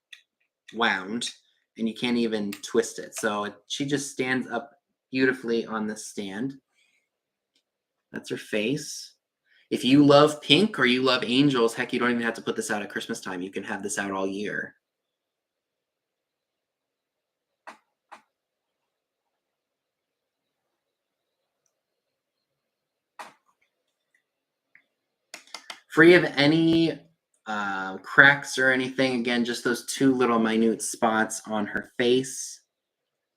wound, and you can't even twist it. So she just stands up beautifully on the stand. That's her face. If you love pink or you love angels, heck, you don't even have to put this out at Christmas time. You can have this out all year. Free of any cracks or anything. Again, just those 2 little minute spots on her face,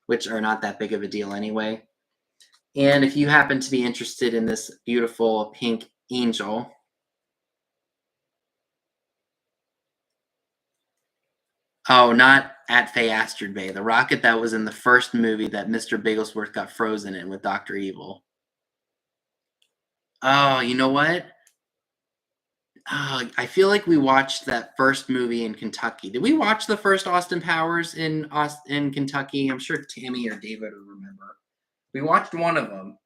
which are not that big of a deal anyway. And if you happen to be interested in this beautiful pink angel, oh, not at Fay Astard Bay, the rocket that was in the first movie that Mr. Bigglesworth got frozen in with Dr. Evil. Oh, you know what? I feel like we watched that first movie in Kentucky. Did we watch the first Austin Powers in Kentucky? I'm sure Tammy or David will remember. We watched one of them.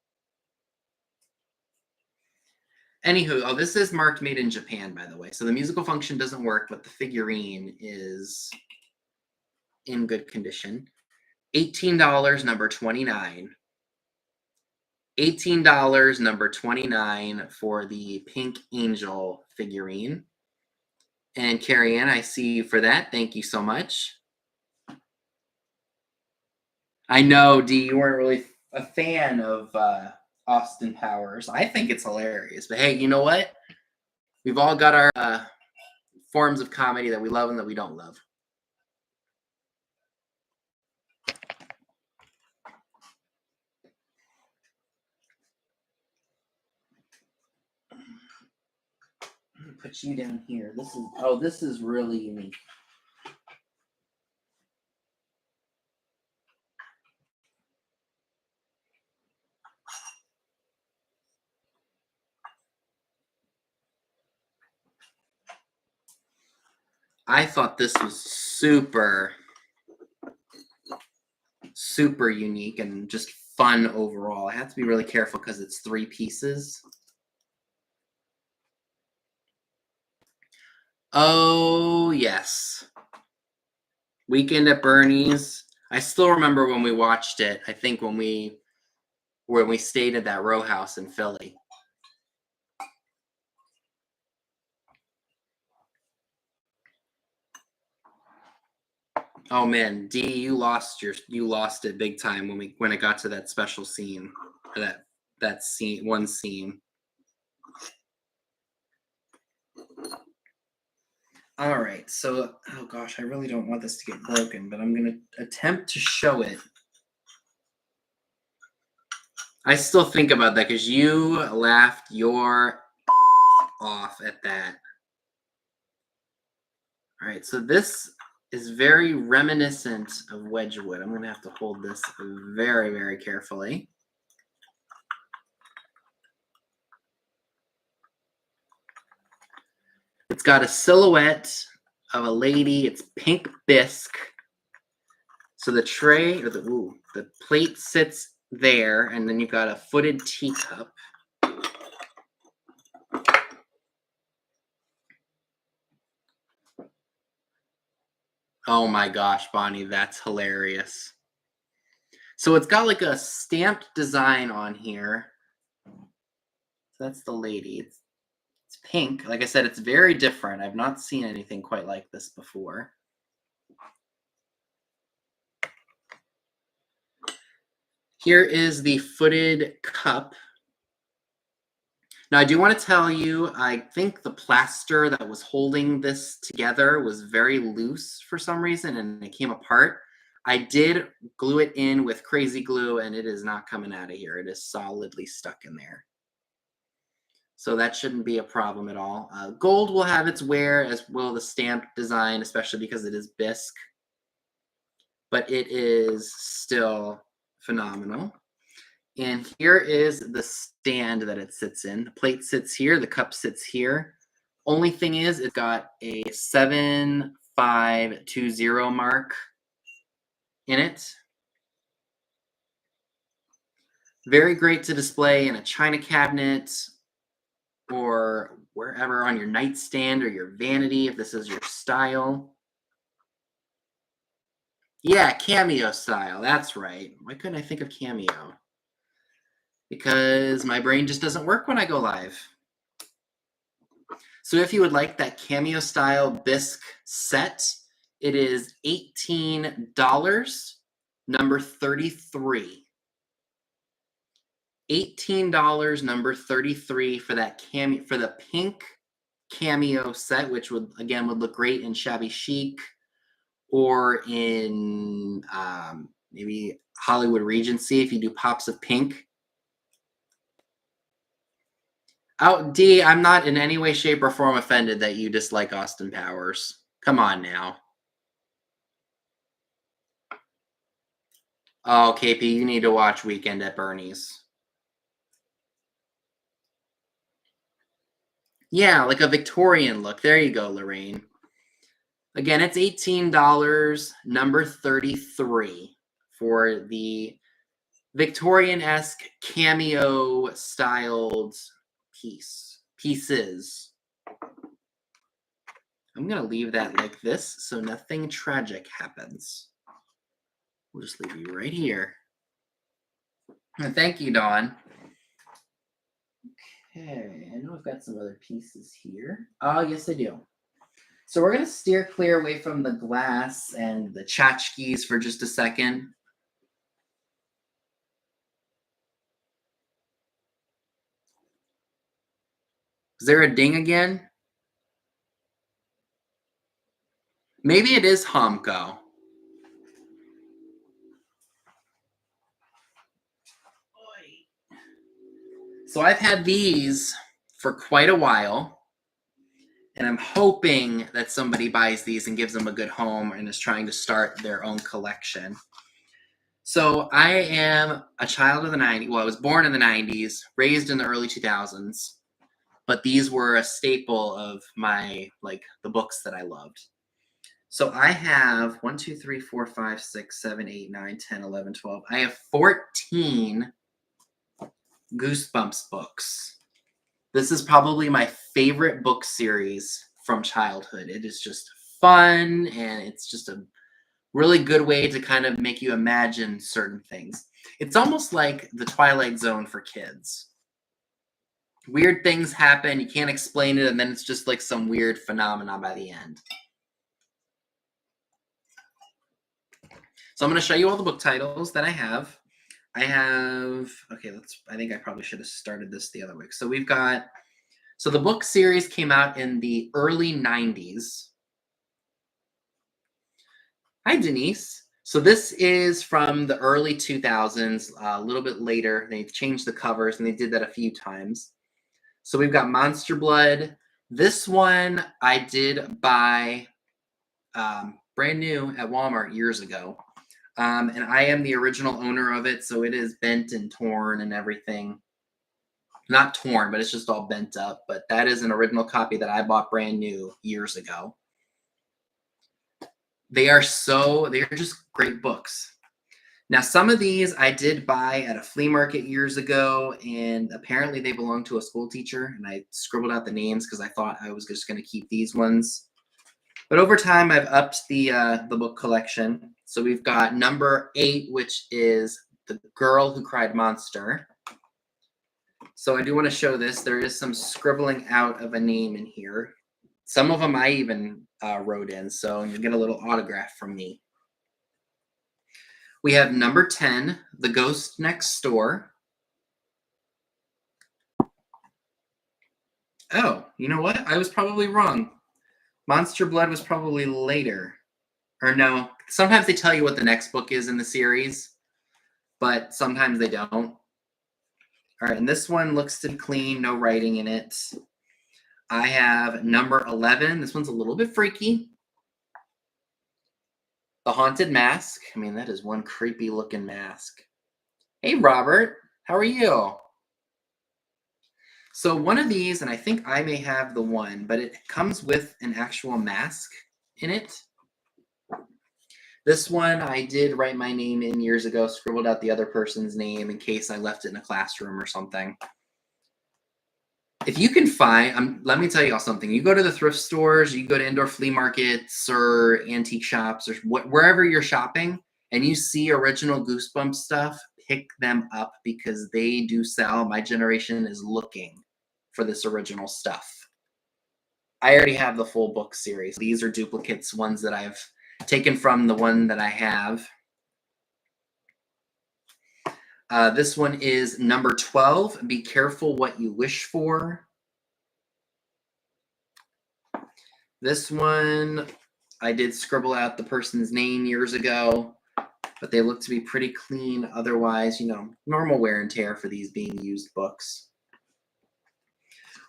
Anywho, this is marked made in Japan, by the way. So the musical function doesn't work, but the figurine is in good condition. $18, number 29. $18, number 29 for the Pink Angel figurine. And Carrie Ann, I see you for that. Thank you so much. I know, Dee, you weren't really a fan of Austin Powers. I think it's hilarious. But hey, you know what? We've all got our forms of comedy that we love and that we don't love. Put you down here. This is really unique. I thought this was super unique and just fun overall. I have to be really careful because it's 3 pieces. Oh, yes. Weekend at Bernie's. I still remember when we watched it. I think when we stayed at that row house in Philly. Oh man, D, you lost it big time when it got to that special scene, or that scene. All right, so oh gosh, I really don't want this to get broken, but I'm gonna attempt to show it. I still think about that because you laughed your off at that. All right, so this is very reminiscent of Wedgwood. I'm gonna have to hold this very, very carefully. It's got a silhouette of a lady. It's pink bisque. So the tray or the plate sits there, and then you've got a footed teacup. Oh my gosh, Bonnie, that's hilarious. So it's got like a stamped design on here. So that's the lady. It's pink. Like I said, it's very different. I've not seen anything quite like this before. Here is the footed cup. Now, I do want to tell you, I think the plaster that was holding this together was very loose for some reason, and it came apart. I did glue it in with crazy glue, and it is not coming out of here. It is solidly stuck in there. So that shouldn't be a problem at all. Gold will have its wear, as will the stamp design, especially because it is bisque. But it is still phenomenal. And here is the stand that it sits in. The plate sits here, the cup sits here. Only thing is, it's got a 7520 mark in it. Very great to display in a china cabinet or wherever on your nightstand or your vanity, if this is your style. Yeah, cameo style, that's right. Why couldn't I think of cameo? Because my brain just doesn't work when I go live. So if you would like that cameo style bisque set, it is $18, number 33. $18, number 33 for that for the pink cameo set, which would look great in shabby chic or in maybe Hollywood Regency if you do pops of pink. Oh, D, I'm not in any way, shape, or form offended that you dislike Austin Powers. Come on now. Oh, KP, you need to watch Weekend at Bernie's. Yeah, like a Victorian look. There you go, Lorraine. Again, it's $18, number 33 for the Victorian-esque cameo styled pieces. I'm going to leave that like this so nothing tragic happens. We'll just leave you right here. Thank you, Dawn. Okay, I know I've got some other pieces here. Oh, yes, I do. So we're going to steer clear away from the glass and the tchotchkes for just a second. Is there a ding again? Maybe it is Homco. So I've had these for quite a while, and I'm hoping that somebody buys these and gives them a good home and is trying to start their own collection. So I am a child of the 90s. Well, I was born in the 90s, raised in the early 2000s, but these were a staple of my, the books that I loved. So I have 1, 2, 3, 4, 5, 6, 7, 8, 9, 10, 11, 12. I have 14 Goosebumps books. This is probably my favorite book series from childhood. It is just fun, and it's just a really good way to kind of make you imagine certain things. It's almost like the Twilight Zone for kids. Weird things happen, you can't explain it, and then it's just like some weird phenomenon by the end. So I'm going to show you all the book titles that I have. Okay, I think I probably should have started this the other way. So so the book series came out in the early 90s. Hi, Denise. So this is from the early 2000s, a little bit later. They've changed the covers, and they did that a few times. So we've got Monster Blood. This one I did buy brand new at Walmart years ago. And I am the original owner of it, so it is bent and torn and everything. Not torn, but it's just all bent up. But that is an original copy that I bought brand new years ago. They are just great books. Now, some of these I did buy at a flea market years ago, and apparently they belong to a school teacher, and I scribbled out the names because I thought I was just going to keep these ones. But over time, I've upped the book collection. So we've got number 8, which is The Girl Who Cried Monster. So I do want to show this. There is some scribbling out of a name in here. Some of them I even wrote in, so you'll get a little autograph from me. We have number 10, The Ghost Next Door. Oh, you know what? I was probably wrong. Monster Blood was probably later. Or no, sometimes they tell you what the next book is in the series, but sometimes they don't. All right, and this one looks to be clean, no writing in it. I have number 11. This one's a little bit freaky. The Haunted Mask. I mean, that is one creepy looking mask. Hey, Robert, how are you? So one of these, and I think I may have the one, but it comes with an actual mask in it. This one I did write my name in years ago, scribbled out the other person's name in case I left it in a classroom or something. If you can find, let me tell you all something. You go to the thrift stores, you go to indoor flea markets or antique shops or wherever you're shopping, and you see original Goosebumps stuff, pick them up because they do sell. My generation is looking for this original stuff. I already have the full book series. These are duplicates, ones that I've taken from the one that I have. This one is number 12, Be Careful What You Wish For. This one, I did scribble out the person's name years ago, but they look to be pretty clean. Otherwise, normal wear and tear for these being used books.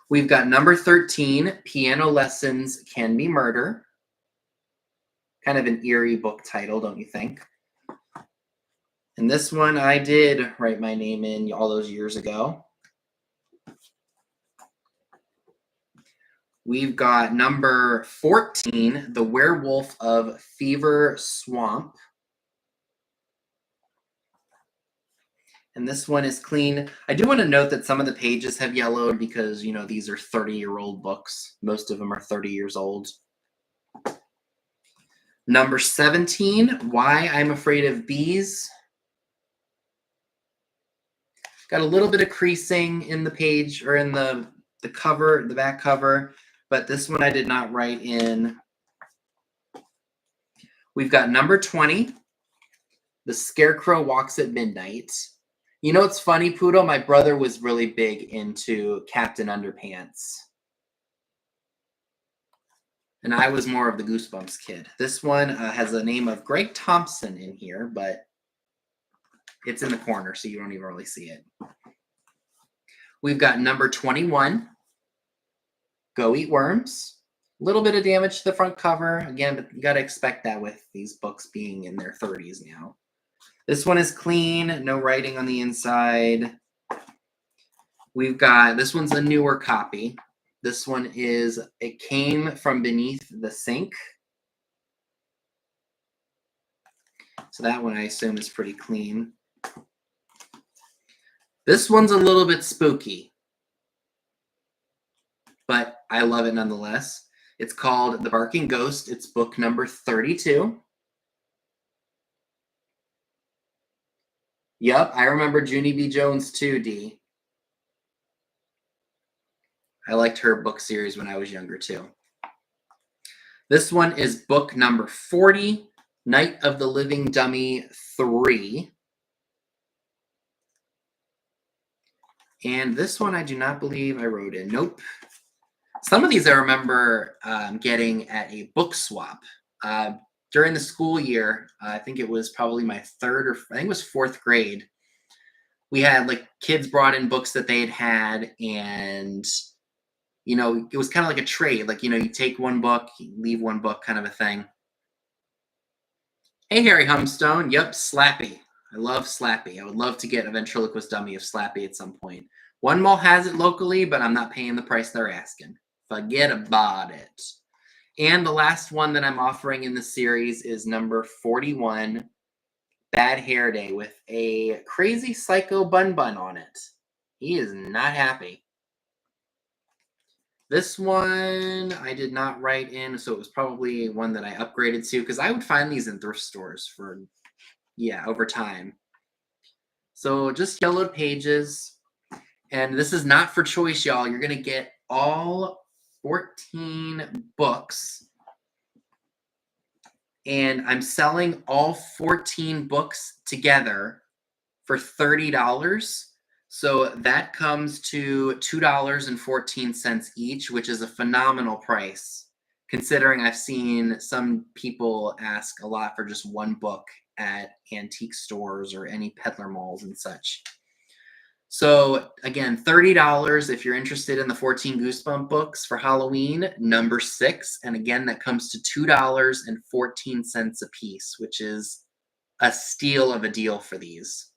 We've got number 13, Piano Lessons Can Be Murder. Kind of an eerie book title, don't you think? And this one I did write my name in all those years ago. We've got number 14, The Werewolf of Fever Swamp. And this one is clean. I do want to note that some of the pages have yellowed because, these are 30-year-old books. Most of them are 30 years old. Number 17, Why I'm Afraid of Bees. Got a little bit of creasing in the page or in the cover, the back cover, but this one I did not write in. We've got number 20, The Scarecrow Walks at Midnight. You know what's funny, Poodle? My brother was really big into Captain Underpants. And I was more of the Goosebumps kid. This one has the name of Greg Thompson in here, but it's in the corner, so you don't even really see it. We've got number 21, Go Eat Worms. A little bit of damage to the front cover. Again, but you got to expect that with these books being in their 30s now. This one is clean, no writing on the inside. We've got, this one's a newer copy. This one is It Came From Beneath the Sink. So that one I assume is pretty clean. This one's a little bit spooky, but I love it nonetheless. It's called The Barking Ghost. It's book number 32. Yep, I remember Junie B. Jones too, D. I liked her book series when I was younger too. This one is book number 40, Night of the Living Dummy 3. And this one I do not believe I wrote in. Nope. Some of these I remember getting at a book swap. During the school year, I think it was probably my fourth grade. We had like kids brought in books that they had, and it was kind of like a trade. Like, you take one book, you leave one book, kind of a thing. Hey, Harry Humstone. Yep, Slappy. I love Slappy. I would love to get a ventriloquist dummy of Slappy at some point. One mall has it locally, but I'm not paying the price they're asking. Forget about it. And the last one that I'm offering in the series is number 41, Bad Hair Day, with a crazy psycho bun on it. He is not happy. This one I did not write in, so it was probably one that I upgraded to, because I would find these in thrift stores for, over time. So just yellowed pages. And this is not for choice, y'all. You're going to get all 14 books. And I'm selling all 14 books together for $30. So that comes to $2.14 each, which is a phenomenal price, considering I've seen some people ask a lot for just one book at antique stores or any peddler malls and such. So again, $30 if you're interested in the 14 Goosebump books for Halloween, number 6. And again, that comes to $2.14 a piece, which is a steal of a deal for these.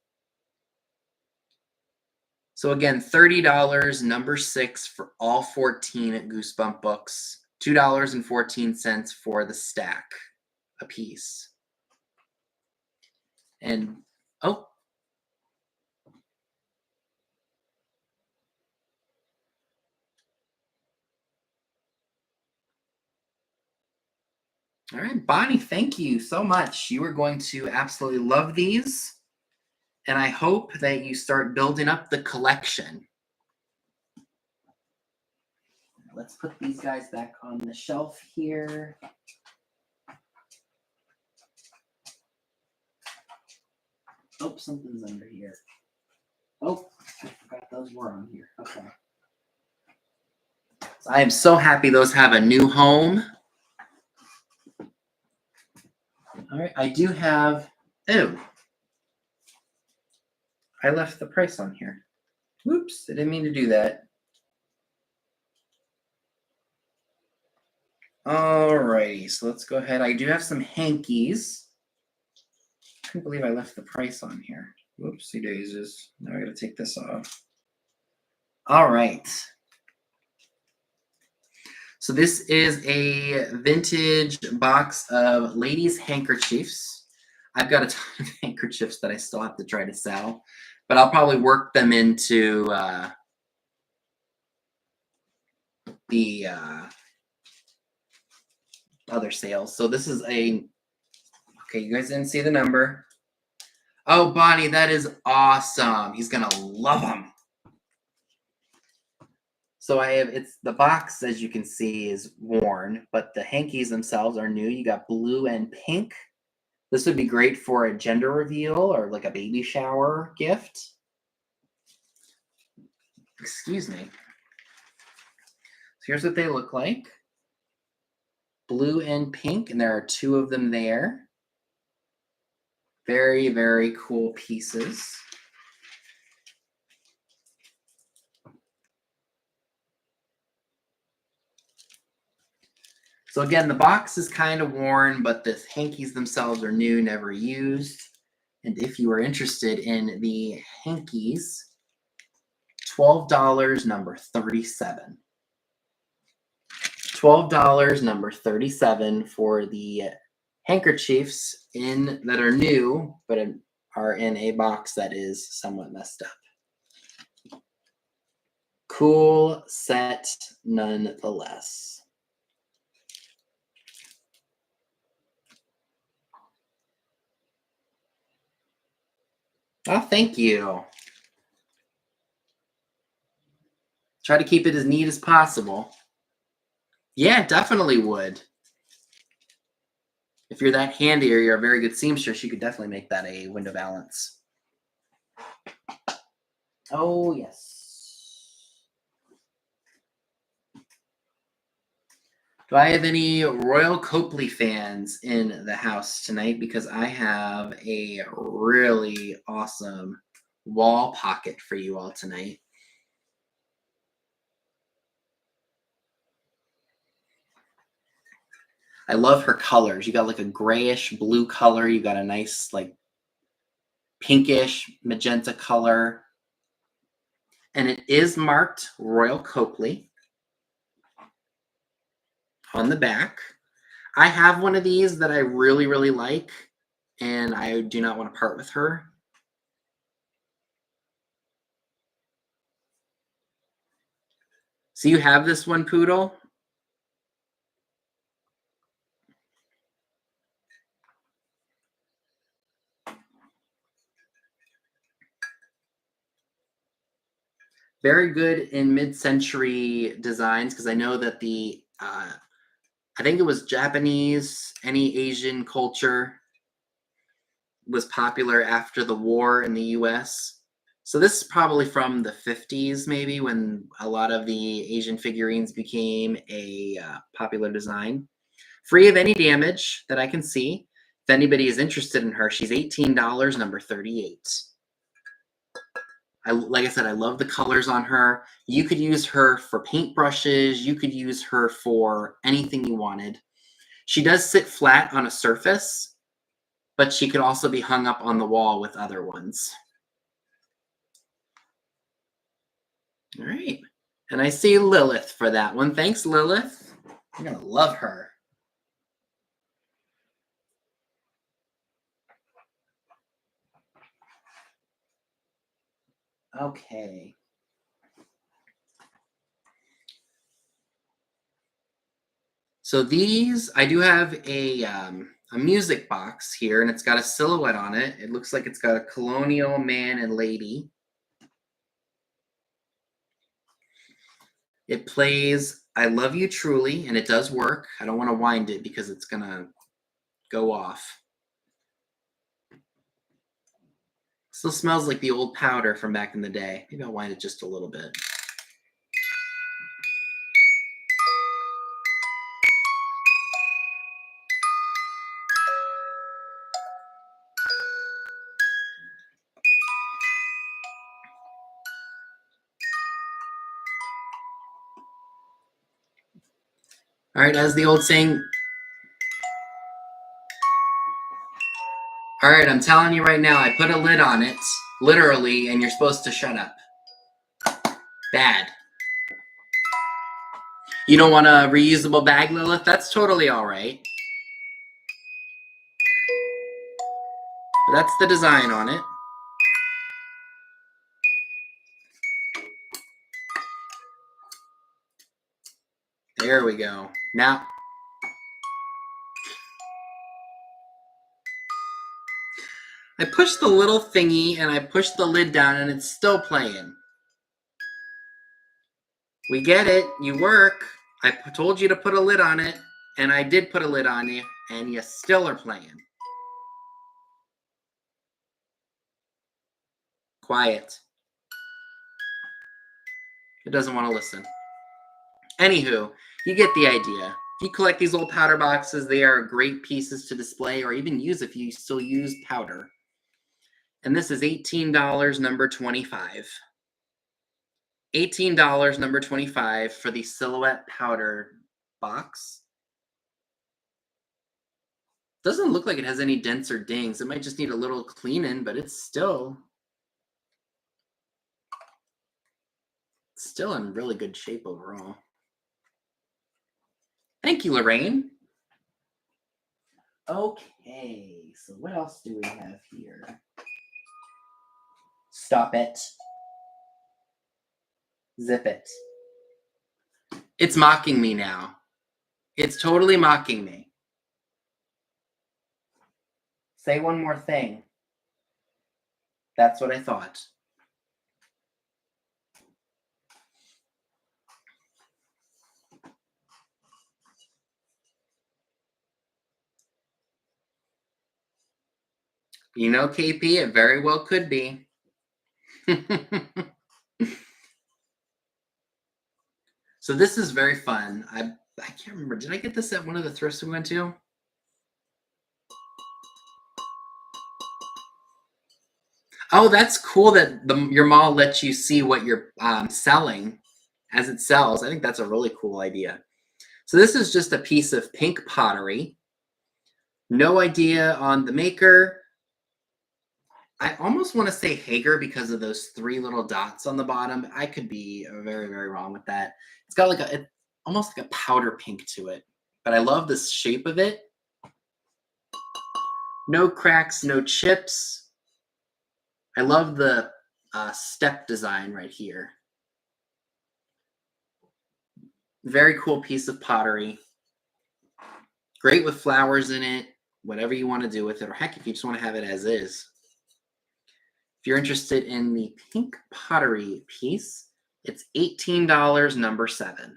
So again, $30, number 6 for all 14 Goosebump books, $2.14 for the stack a piece. And, oh. All right, Bonnie, thank you so much. You are going to absolutely love these. And I hope that you start building up the collection. Let's put these guys back on the shelf here. Oh, something's under here. Oh, I forgot those were on here. Okay. So I am so happy those have a new home. All right, I do have, I left the price on here. Whoops, I didn't mean to do that. All righty, so let's go ahead. I do have some hankies. I can't believe I left the price on here. Whoopsie daisies. Now I gotta take this off. All right. So this is a vintage box of ladies' handkerchiefs. I've got a ton of handkerchiefs that I still have to try to sell, but I'll probably work them into the other sales. So this is okay, you guys didn't see the number. Oh, Bonnie, that is awesome. He's gonna love them. So it's the box, as you can see, is worn, but the hankies themselves are new. You got blue and pink. This would be great for a gender reveal or like a baby shower gift. Excuse me. So here's what they look like. Blue and pink, and there are 2 of them there. Very, very cool pieces. So again, the box is kind of worn, but the hankies themselves are new, never used. And if you are interested in the hankies, $12, number 37. $12, number 37 for the handkerchiefs that are new, but are in a box that is somewhat messed up. Cool set nonetheless. Oh, thank you. Try to keep it as neat as possible. Yeah, definitely would. If you're that handy or you're a very good seamstress, you could definitely make that a window valance. Oh, yes. Do I have any Royal Copley fans in the house tonight? Because I have a really awesome wall pocket for you all tonight. I love her colors. You got like a grayish blue color. You got a nice like pinkish magenta color. And it is marked Royal Copley on the back. I have one of these that I really, really like, and I do not want to part with her. So you have this one, Poodle? Very good in mid-century designs, because I know that the, I think it was Japanese, any Asian culture was popular after the war in the US. So this is probably from the 50s, maybe, when a lot of the Asian figurines became a popular design. Free of any damage that I can see. If anybody is interested in her, she's $18, number 38. Like I said, I love the colors on her. You could use her for paintbrushes. You could use her for anything you wanted. She does sit flat on a surface, but she could also be hung up on the wall with other ones. All right. And I see Lilith for that one. Thanks, Lilith. You're going to love her. Okay. So these, I do have a music box here, and it's got a silhouette on it. It looks like it's got a colonial man and lady. It plays I Love You Truly, and it does work. I don't want to wind it because it's going to go off. Still smells like the old powder from back in the day. Maybe I'll wind it just a little bit. All right, as the old saying. All right, I'm telling you right now, I put a lid on it, literally, and you're supposed to shut up. Bad. You don't want a reusable bag, Lilith? That's totally all right. But that's the design on it. There we go. Now, I push the little thingy and I push the lid down and it's still playing. We get it. You work. I told you to put a lid on it, and I did put a lid on you, and you still are playing. Quiet. It doesn't want to listen. Anywho, you get the idea. If you collect these old powder boxes, they are great pieces to display or even use if you still use powder. And this is $18, number 25. $18, number 25 for the Silhouette powder box. Doesn't look like it has any dents or dings. It might just need a little cleaning, but it's still in really good shape overall. Thank you, Lorraine. Okay, so what else do we have here? Stop it. Zip it. It's mocking me now. It's totally mocking me. Say one more thing. That's what I thought. You know, KP, it very well could be. So this is very fun. I can't remember. Did I get this at one of the thrifts we went to? Oh, that's cool that your mall lets you see what you're selling as it sells. I think that's a really cool idea. So this is just a piece of pink pottery. No idea on the maker. I almost want to say Hager because of those 3 little dots on the bottom. I could be very, very wrong with that. It's got like almost like a powder pink to it, but I love the shape of it. No cracks, no chips. I love the step design right here. Very cool piece of pottery. Great with flowers in it, whatever you want to do with it, or heck, if you just want to have it as is. If you're interested in the pink pottery piece, it's $18, number 7.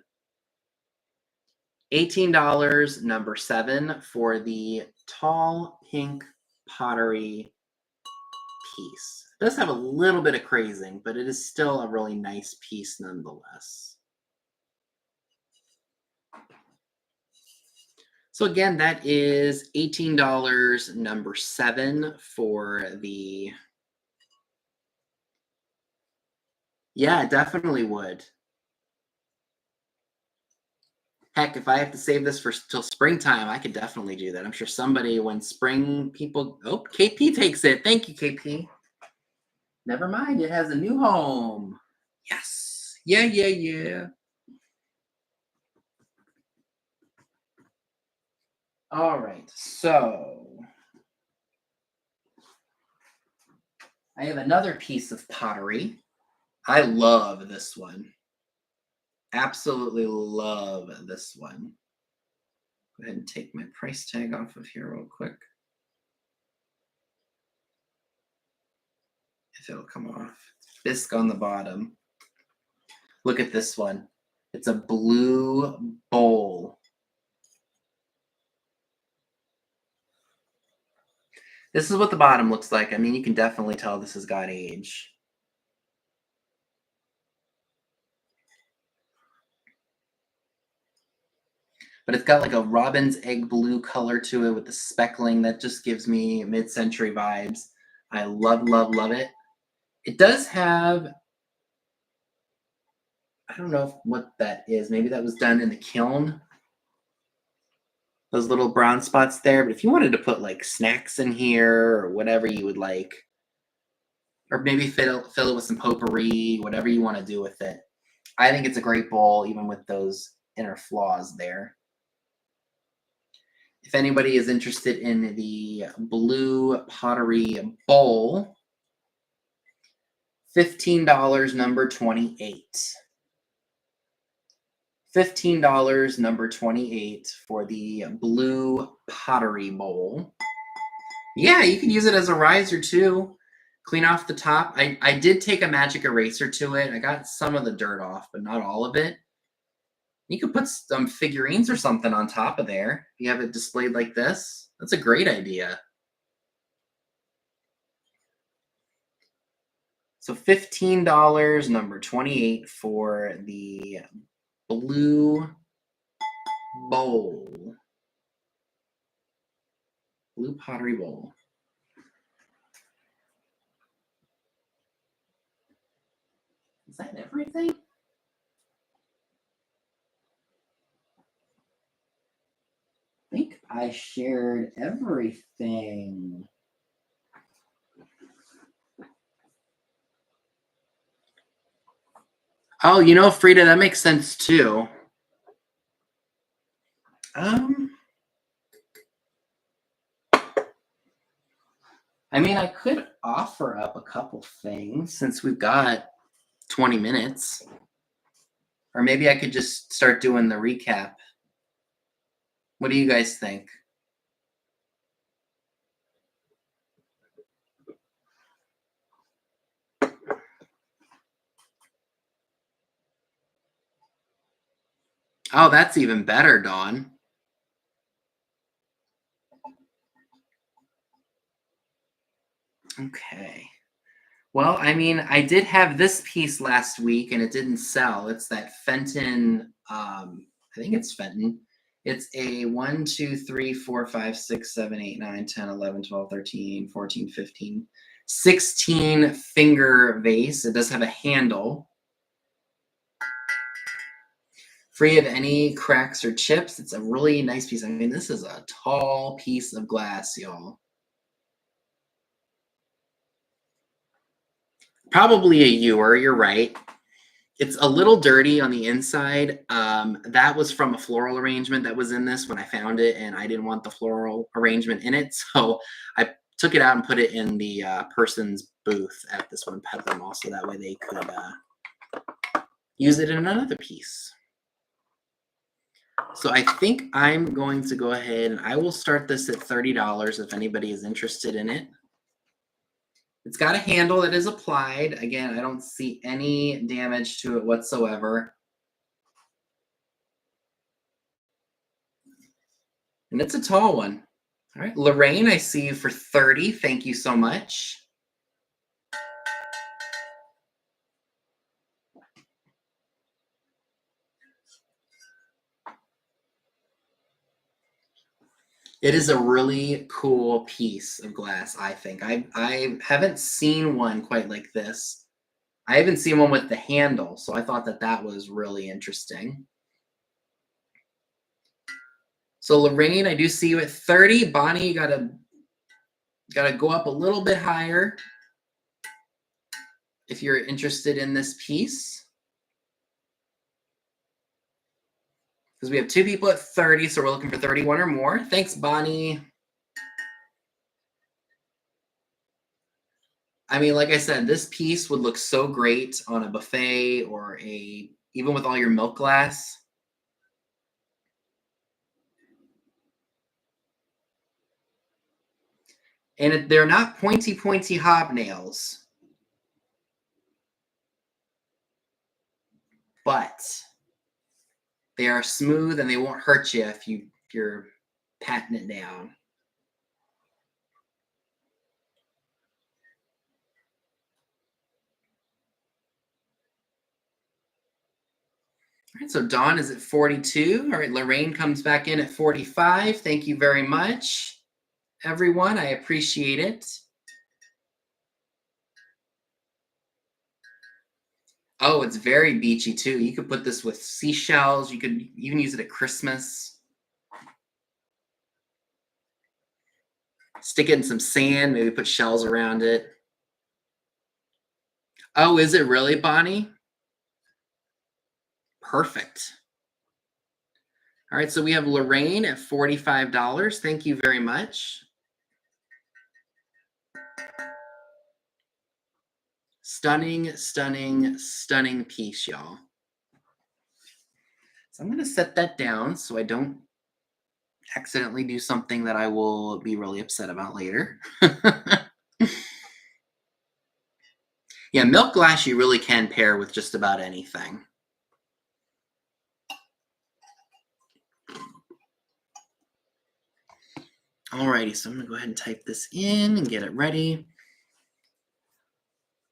$18, number 7 for the tall pink pottery piece. It does have a little bit of crazing, but it is still a really nice piece nonetheless. So again, that is $18, number 7 for the... Yeah, it definitely would. Heck, if I have to save this for till springtime, I could definitely do that. I'm sure somebody, when spring people... Oh, KP takes it. Thank you, KP. Never mind, it has a new home. Yes. Yeah. All right, so I have another piece of pottery. I love this one. Absolutely love this one. Go ahead and take my price tag off of here real quick. If it'll come off. Bisque on the bottom. Look at this one. It's a blue bowl. This is what the bottom looks like. I mean, you can definitely tell this has got age. But it's got like a robin's egg blue color to it with the speckling that just gives me mid-century vibes. I love it. It does have, I don't know what that is. Maybe that was done in the kiln. Those little brown spots there. But if you wanted to put like snacks in here or whatever you would like, or maybe fill it with some potpourri, whatever you want to do with it. I think it's a great bowl, even with those inner flaws there. If anybody is interested in the blue pottery bowl, $15, number 28. $15, number 28 for the blue pottery bowl. Yeah, you can use it as a riser too. Clean off the top. I did take a magic eraser to it. I got some of the dirt off, but not all of it. You could put some figurines or something on top of there. If you have it displayed like this, that's a great idea. So $15, number 28 for the blue bowl. Blue pottery bowl. Is that everything? I think I shared everything. Oh, you know, Frida, that makes sense too. I mean, I could offer up a couple things since we've got 20 minutes. Or maybe I could just start doing the recap. What do you guys think? Oh, that's even better, Dawn. Okay. Well, I mean, I did have this piece last week and it didn't sell. It's that Fenton, I think it's Fenton. It's a 1, 2, 3, 4, 5, 6, 7, 8, 9, 10, 11, 12, 13, 14, 15, 16 finger vase. It does have a handle. Free of any cracks or chips. It's a really nice piece. I mean, this is a tall piece of glass, y'all. Probably a ewer, you're right. It's a little dirty on the inside. That was from a floral arrangement that was in this when I found it, and I didn't want the floral arrangement in it, so I took it out and put it in the person's booth at this one Peddler Mall, so that way they could use it in another piece. So I think I'm going to go ahead and I will start this at $30 if anybody is interested in it. It's got a handle that is applied. Again, I don't see any damage to it whatsoever. And it's a tall one. All right, Lorraine, I see you for 30. Thank you so much. It is a really cool piece of glass, I think. I haven't seen one quite like this. I haven't seen one with the handle, so I thought that that was really interesting. So Lorraine, I do see you at 30. Bonnie, you gotta go up a little bit higher if you're interested in this piece. Because we have 2 people at 30, so we're looking for 31 or more. Thanks, Bonnie. I mean, like I said, this piece would look so great on a buffet or even with all your milk glass. And they're not pointy hobnails, but they are smooth and they won't hurt you if you're patting it down. All right, so Dawn is at 42. All right, Lorraine comes back in at 45. Thank you very much, everyone. I appreciate it. Oh, it's very beachy too. You could put this with seashells. You could even use it at Christmas. Stick it in some sand, maybe put shells around it. Oh, is it really, Bonnie? Perfect. All right, so we have Lorraine at $45. Thank you very much. Stunning, stunning, stunning piece, y'all. So I'm going to set that down so I don't accidentally do something that I will be really upset about later. Yeah, milk glass you really can pair with just about anything. Alrighty, so I'm going to go ahead and type this in and get it ready.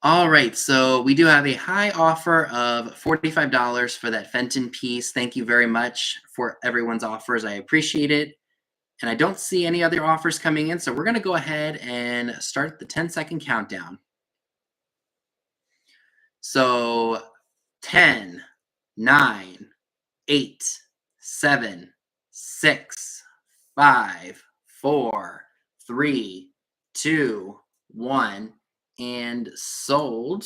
All right, so we do have a high offer of $45 for that Fenton piece. Thank you very much for everyone's offers. I appreciate it. And I don't see any other offers coming in, so we're going to go ahead and start the 10-second countdown. So 10, 9, 8, 7, 6, 5, 4, 3, 2, 1, and sold.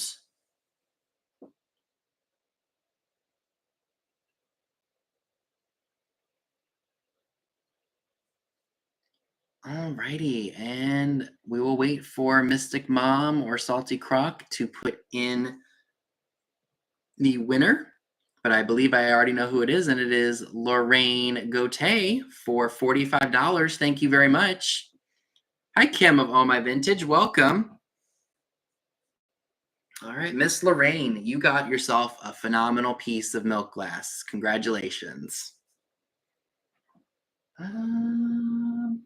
Alrighty, and we will wait for Mystic Mom or Salty Croc to put in the winner. But I believe I already know who it is, and it is Lorraine Gauthier for $45. Thank you very much. Hi, Kim of Oh My Vintage. Welcome. All right, Miss Lorraine, you got yourself a phenomenal piece of milk glass. Congratulations. Um,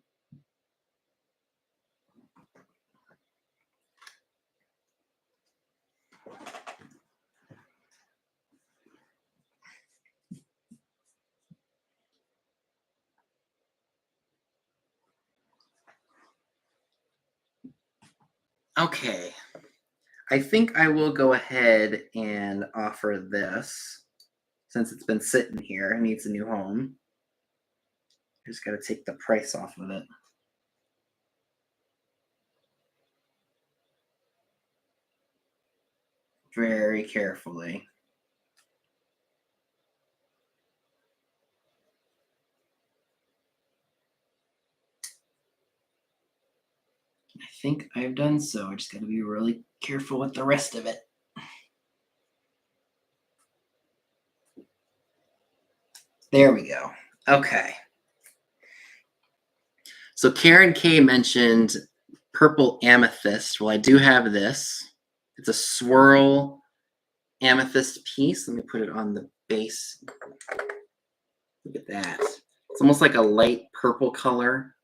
okay. I think I will go ahead and offer this since it's been sitting here. It needs a new home. Just got to take the price off of it. Very carefully. I think I've done so. I just got to be really careful with the rest of it. There we go. Okay. So Karen K mentioned purple amethyst. Well, I do have this. It's a swirl amethyst piece. Let me put it on the base. Look at that. It's almost like a light purple color.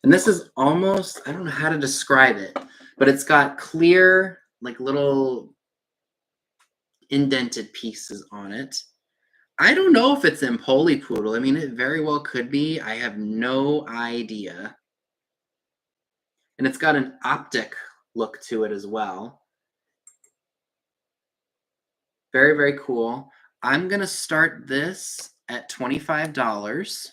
And this is almost, I don't know how to describe it, but it's got clear, like little indented pieces on it. I don't know if it's Empoli poodle. I mean, it very well could be. I have no idea. And it's got an optic look to it as well. Very, very cool. I'm going to start this at $25.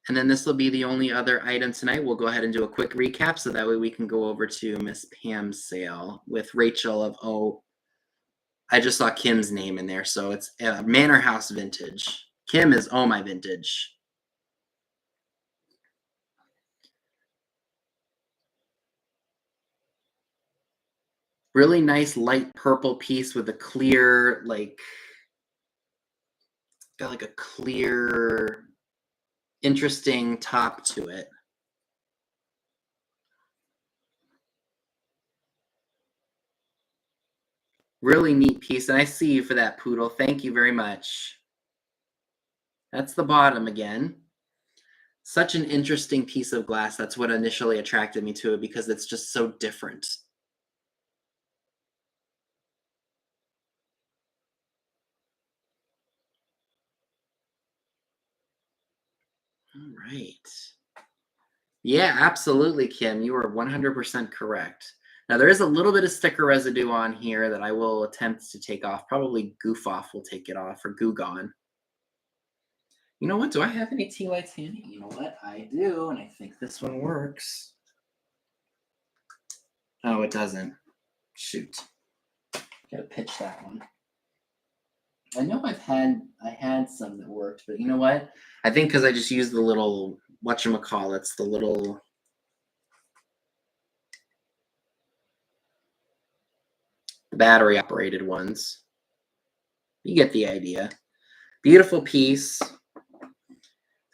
And then this will be the only other item tonight. We'll go ahead and do a quick recap so that way we can go over to Miss Pam's sale with Rachel of, oh, I just saw Kim's name in there. So it's Manor House Vintage. Kim is Oh My Vintage. Really nice light purple piece with a clear, like, got like a clear, interesting top to it. Really neat piece. And I see you for that, Poodle. Thank you very much. That's the bottom again. Such an interesting piece of glass. That's what initially attracted me to it because it's just so different. All right. Yeah, absolutely, Kim. You are 100% correct. Now, there is a little bit of sticker residue on here that I will attempt to take off. Probably Goof Off will take it off, or Goo Gone. You know what? Do I have any tea lights handy? You know what? I do, and I think this one works. Oh, it doesn't. Shoot. Gotta pitch that one. I know I had some that worked, but you know what? I think because I just used the little whatchamacallits, the little battery operated ones. You get the idea. Beautiful piece.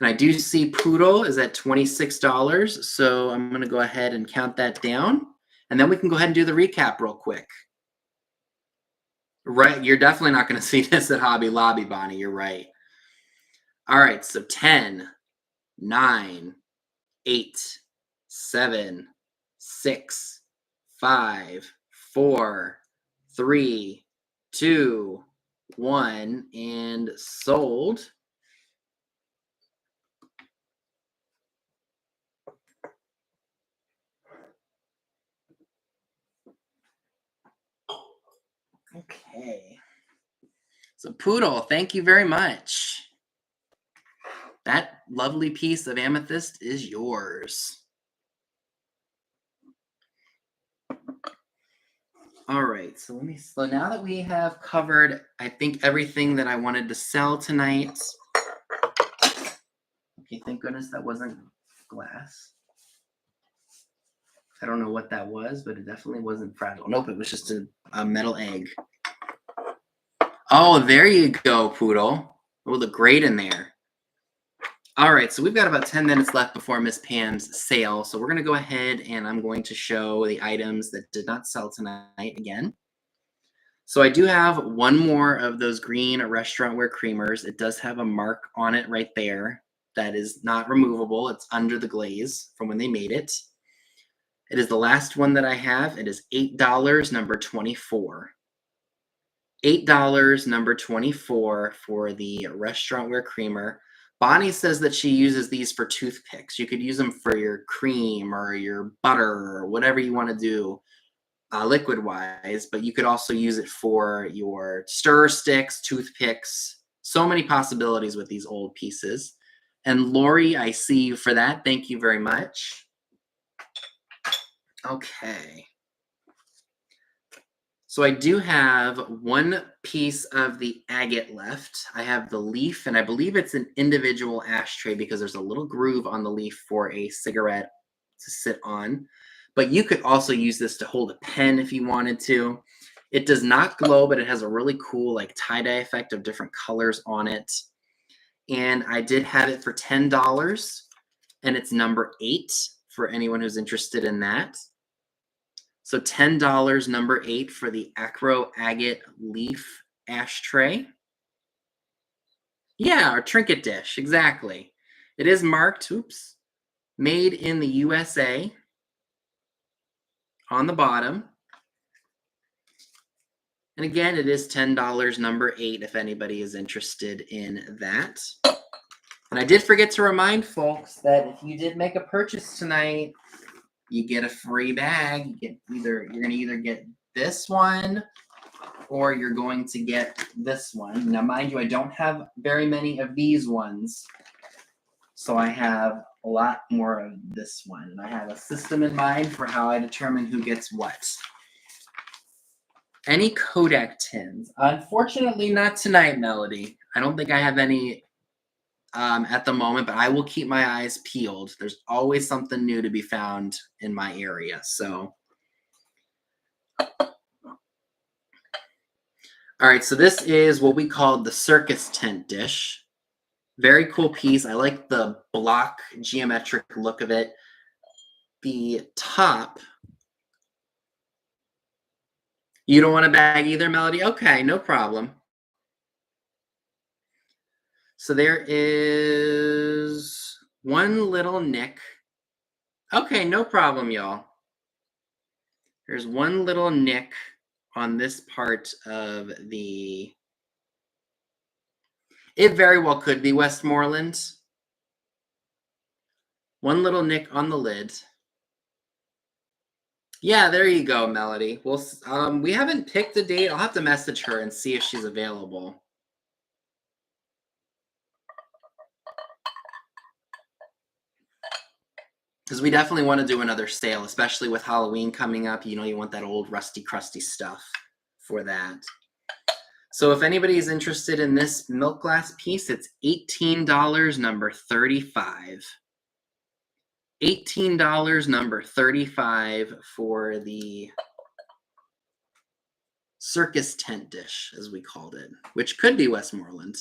And I do see Poodle is at $26. So I'm going to go ahead and count that down. And then we can go ahead and do the recap real quick. Right. You're definitely not going to see this at Hobby Lobby, Bonnie. You're right. All right. So 10, 9, 8, 7, 6, 5, 4, 3, 2, 1, and sold. Okay. So Poodle, thank you very much. That lovely piece of amethyst is yours. All right, so now that we have covered, I think, everything that I wanted to sell tonight. Okay, thank goodness that wasn't glass. I don't know what that was, but it definitely wasn't fragile. Nope, it was just a metal egg. Oh, there you go, Poodle. It will look great in there. All right, so we've got about 10 minutes left before Miss Pam's sale. So we're going to go ahead and I'm going to show the items that did not sell tonight again. So I do have one more of those green restaurant-wear creamers. It does have a mark on it right there that is not removable. It's under the glaze from when they made it. It is the last one that I have. It is $8, number 24. $8, number 24 for the restaurant-wear creamer. Bonnie says that she uses these for toothpicks. You could use them for your cream or your butter or whatever you want to do liquid-wise, but you could also use it for your stir sticks, toothpicks. So many possibilities with these old pieces. And Lori, I see you for that. Thank you very much. Okay. So I do have one piece of the agate left. I have the leaf, and I believe it's an individual ashtray because there's a little groove on the leaf for a cigarette to sit on. But you could also use this to hold a pen if you wanted to. It does not glow, but it has a really cool like tie-dye effect of different colors on it. And I did have it for $10, and it's number 8 for anyone who's interested in that. So $10, number 8 for the Acro Agate Leaf Ashtray. Yeah, our trinket dish, exactly. It is marked, oops, made in the USA on the bottom. And again, it is $10, number 8, if anybody is interested in that. And I did forget to remind folks that if you did make a purchase tonight, you get a free bag. You're going to either get this one or you're going to get this one. Now, mind you, I don't have very many of these ones, so I have a lot more of this one. And I have a system in mind for how I determine who gets what. Any Kodak tins? Unfortunately, not tonight, Melody. I don't think I have any at the moment, but I will keep my eyes peeled. There's always something new to be found in my area, so. All right, so this is what we call the circus tent dish. Very cool piece. I like the block geometric look of it. The top. You don't want a bag either, Melody? Okay, no problem. So there is one little nick. Okay, no problem, y'all. There's one little nick on this part of the. It very well could be Westmoreland. One little nick on the lid. Yeah, there you go, Melody. Well, we haven't picked a date. I'll have to message her and see if she's available. Because we definitely want to do another sale, especially with Halloween coming up. You know, you want that old rusty, crusty stuff for that. So if anybody is interested in this milk glass piece, it's $18, number 35. $18, number 35 for the circus tent dish, as we called it, which could be Westmoreland.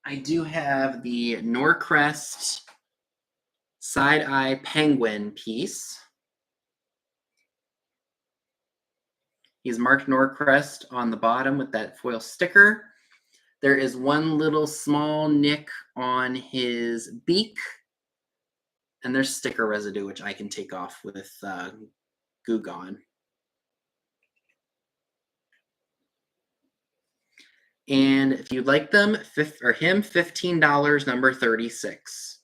I do have the Norcrest side-eye penguin piece. He's marked Norcrest on the bottom with that foil sticker. There is one little small nick on his beak. And there's sticker residue, which I can take off with Goo Gone. And if you'd like them, $15, number 36.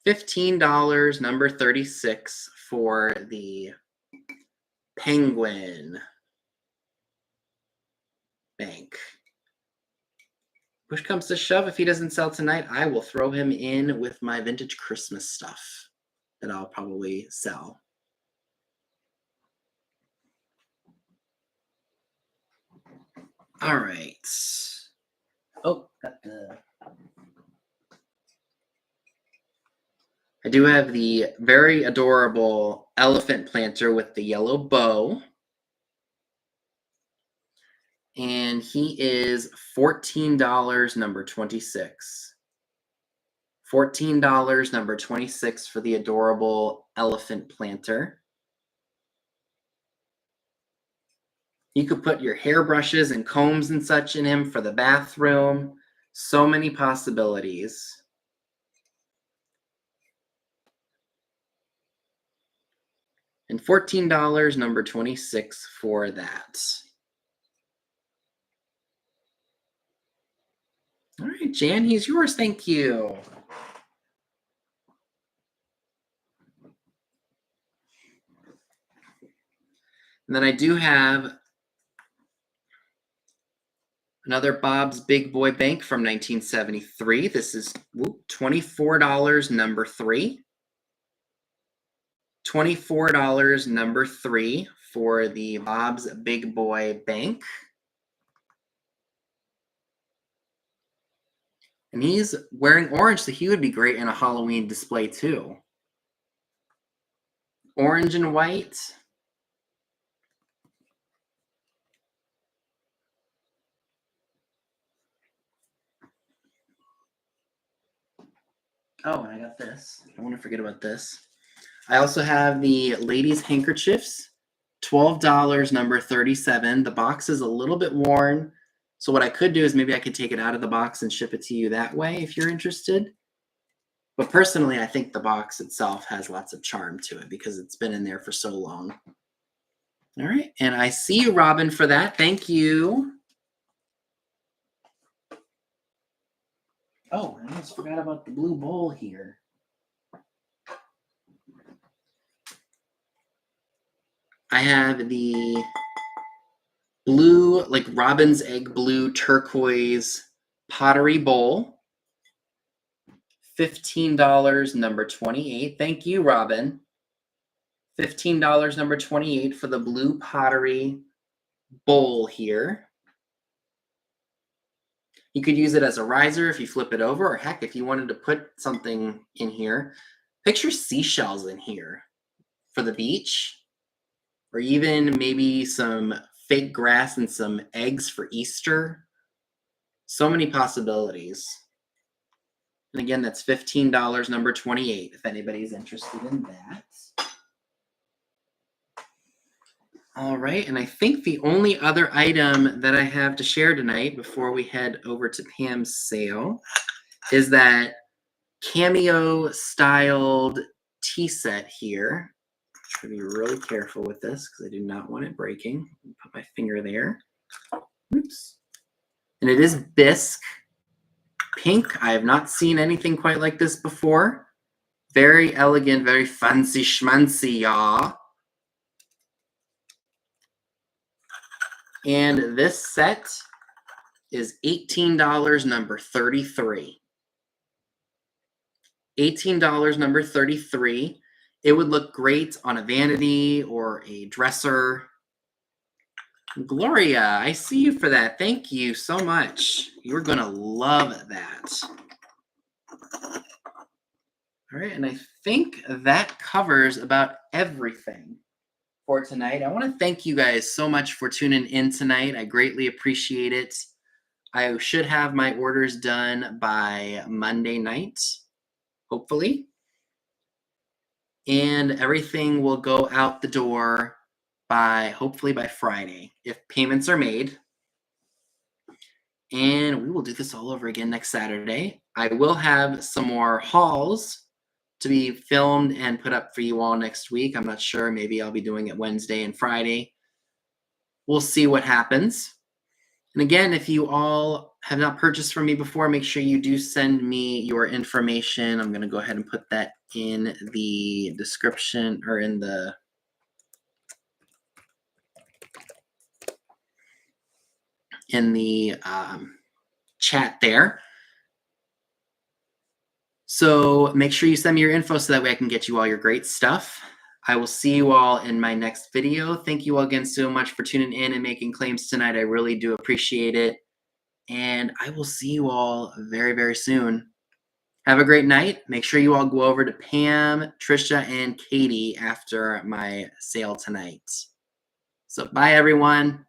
$15, number 36 for the penguin bank. Push comes to shove, if he doesn't sell tonight, I will throw him in with my vintage Christmas stuff that I'll probably sell. All right. Oh, got the. I do have the very adorable elephant planter with the yellow bow. And he is $14, number 26. $14, number 26 for the adorable elephant planter. You could put your hairbrushes and combs and such in him for the bathroom. So many possibilities. And $14, number 26 for that. All right, Jan, he's yours. Thank you. And then I do have another Bob's Big Boy Bank from 1973. This is $24, number 3. $24, number 3 for the Bob's Big Boy Bank. And he's wearing orange, so he would be great in a Halloween display too. Orange and white. Oh, and I got this. I don't want to forget about this. I also have the ladies' handkerchiefs, $12, number 37. The box is a little bit worn, so what I could do is maybe I could take it out of the box and ship it to you that way if you're interested. But personally, I think the box itself has lots of charm to it because it's been in there for so long. All right, and I see you, Robin, for that. Thank you. Oh, I almost forgot about the blue bowl here. I have the blue, like robin's egg blue turquoise pottery bowl. $15, number 28. Thank you, Robin. $15, number 28 for the blue pottery bowl here. You could use it as a riser if you flip it over, or heck, if you wanted to put something in here. Picture seashells in here for the beach, or even maybe some fake grass and some eggs for Easter. So many possibilities. And again, that's $15, number 28, if anybody's interested in that. All right, and I think the only other item that I have to share tonight before we head over to Pam's sale is that cameo-styled tea set here. I'm going to be really careful with this because I do not want it breaking. Put my finger there. Oops. And it is bisque pink. I have not seen anything quite like this before. Very elegant, very fancy schmancy, y'all. And this set is $18, number 33. $18, number 33. It would look great on a vanity or a dresser. Gloria, I see you for that. Thank you so much. You're going to love that. All right, and I think that covers about everything for tonight. I want to thank you guys so much for tuning in tonight. I greatly appreciate it. I should have my orders done by Monday night, hopefully. And everything will go out the door hopefully by Friday, if payments are made. And we will do this all over again next Saturday. I will have some more hauls to be filmed and put up for you all next week. I'm not sure. Maybe I'll be doing it Wednesday and Friday. We'll see what happens. And again, if you all have not purchased from me before, make sure you do send me your information. I'm going to go ahead and put that in the description or in the chat there. So make sure you send me your info so that way I can get you all your great stuff. I will see you all in my next video. Thank you all again so much for tuning in and making claims tonight. I really do appreciate it. And I will see you all very, very soon. Have a great night. Make sure you all go over to Pam, Trisha, and Katie after my sale tonight. So bye, everyone.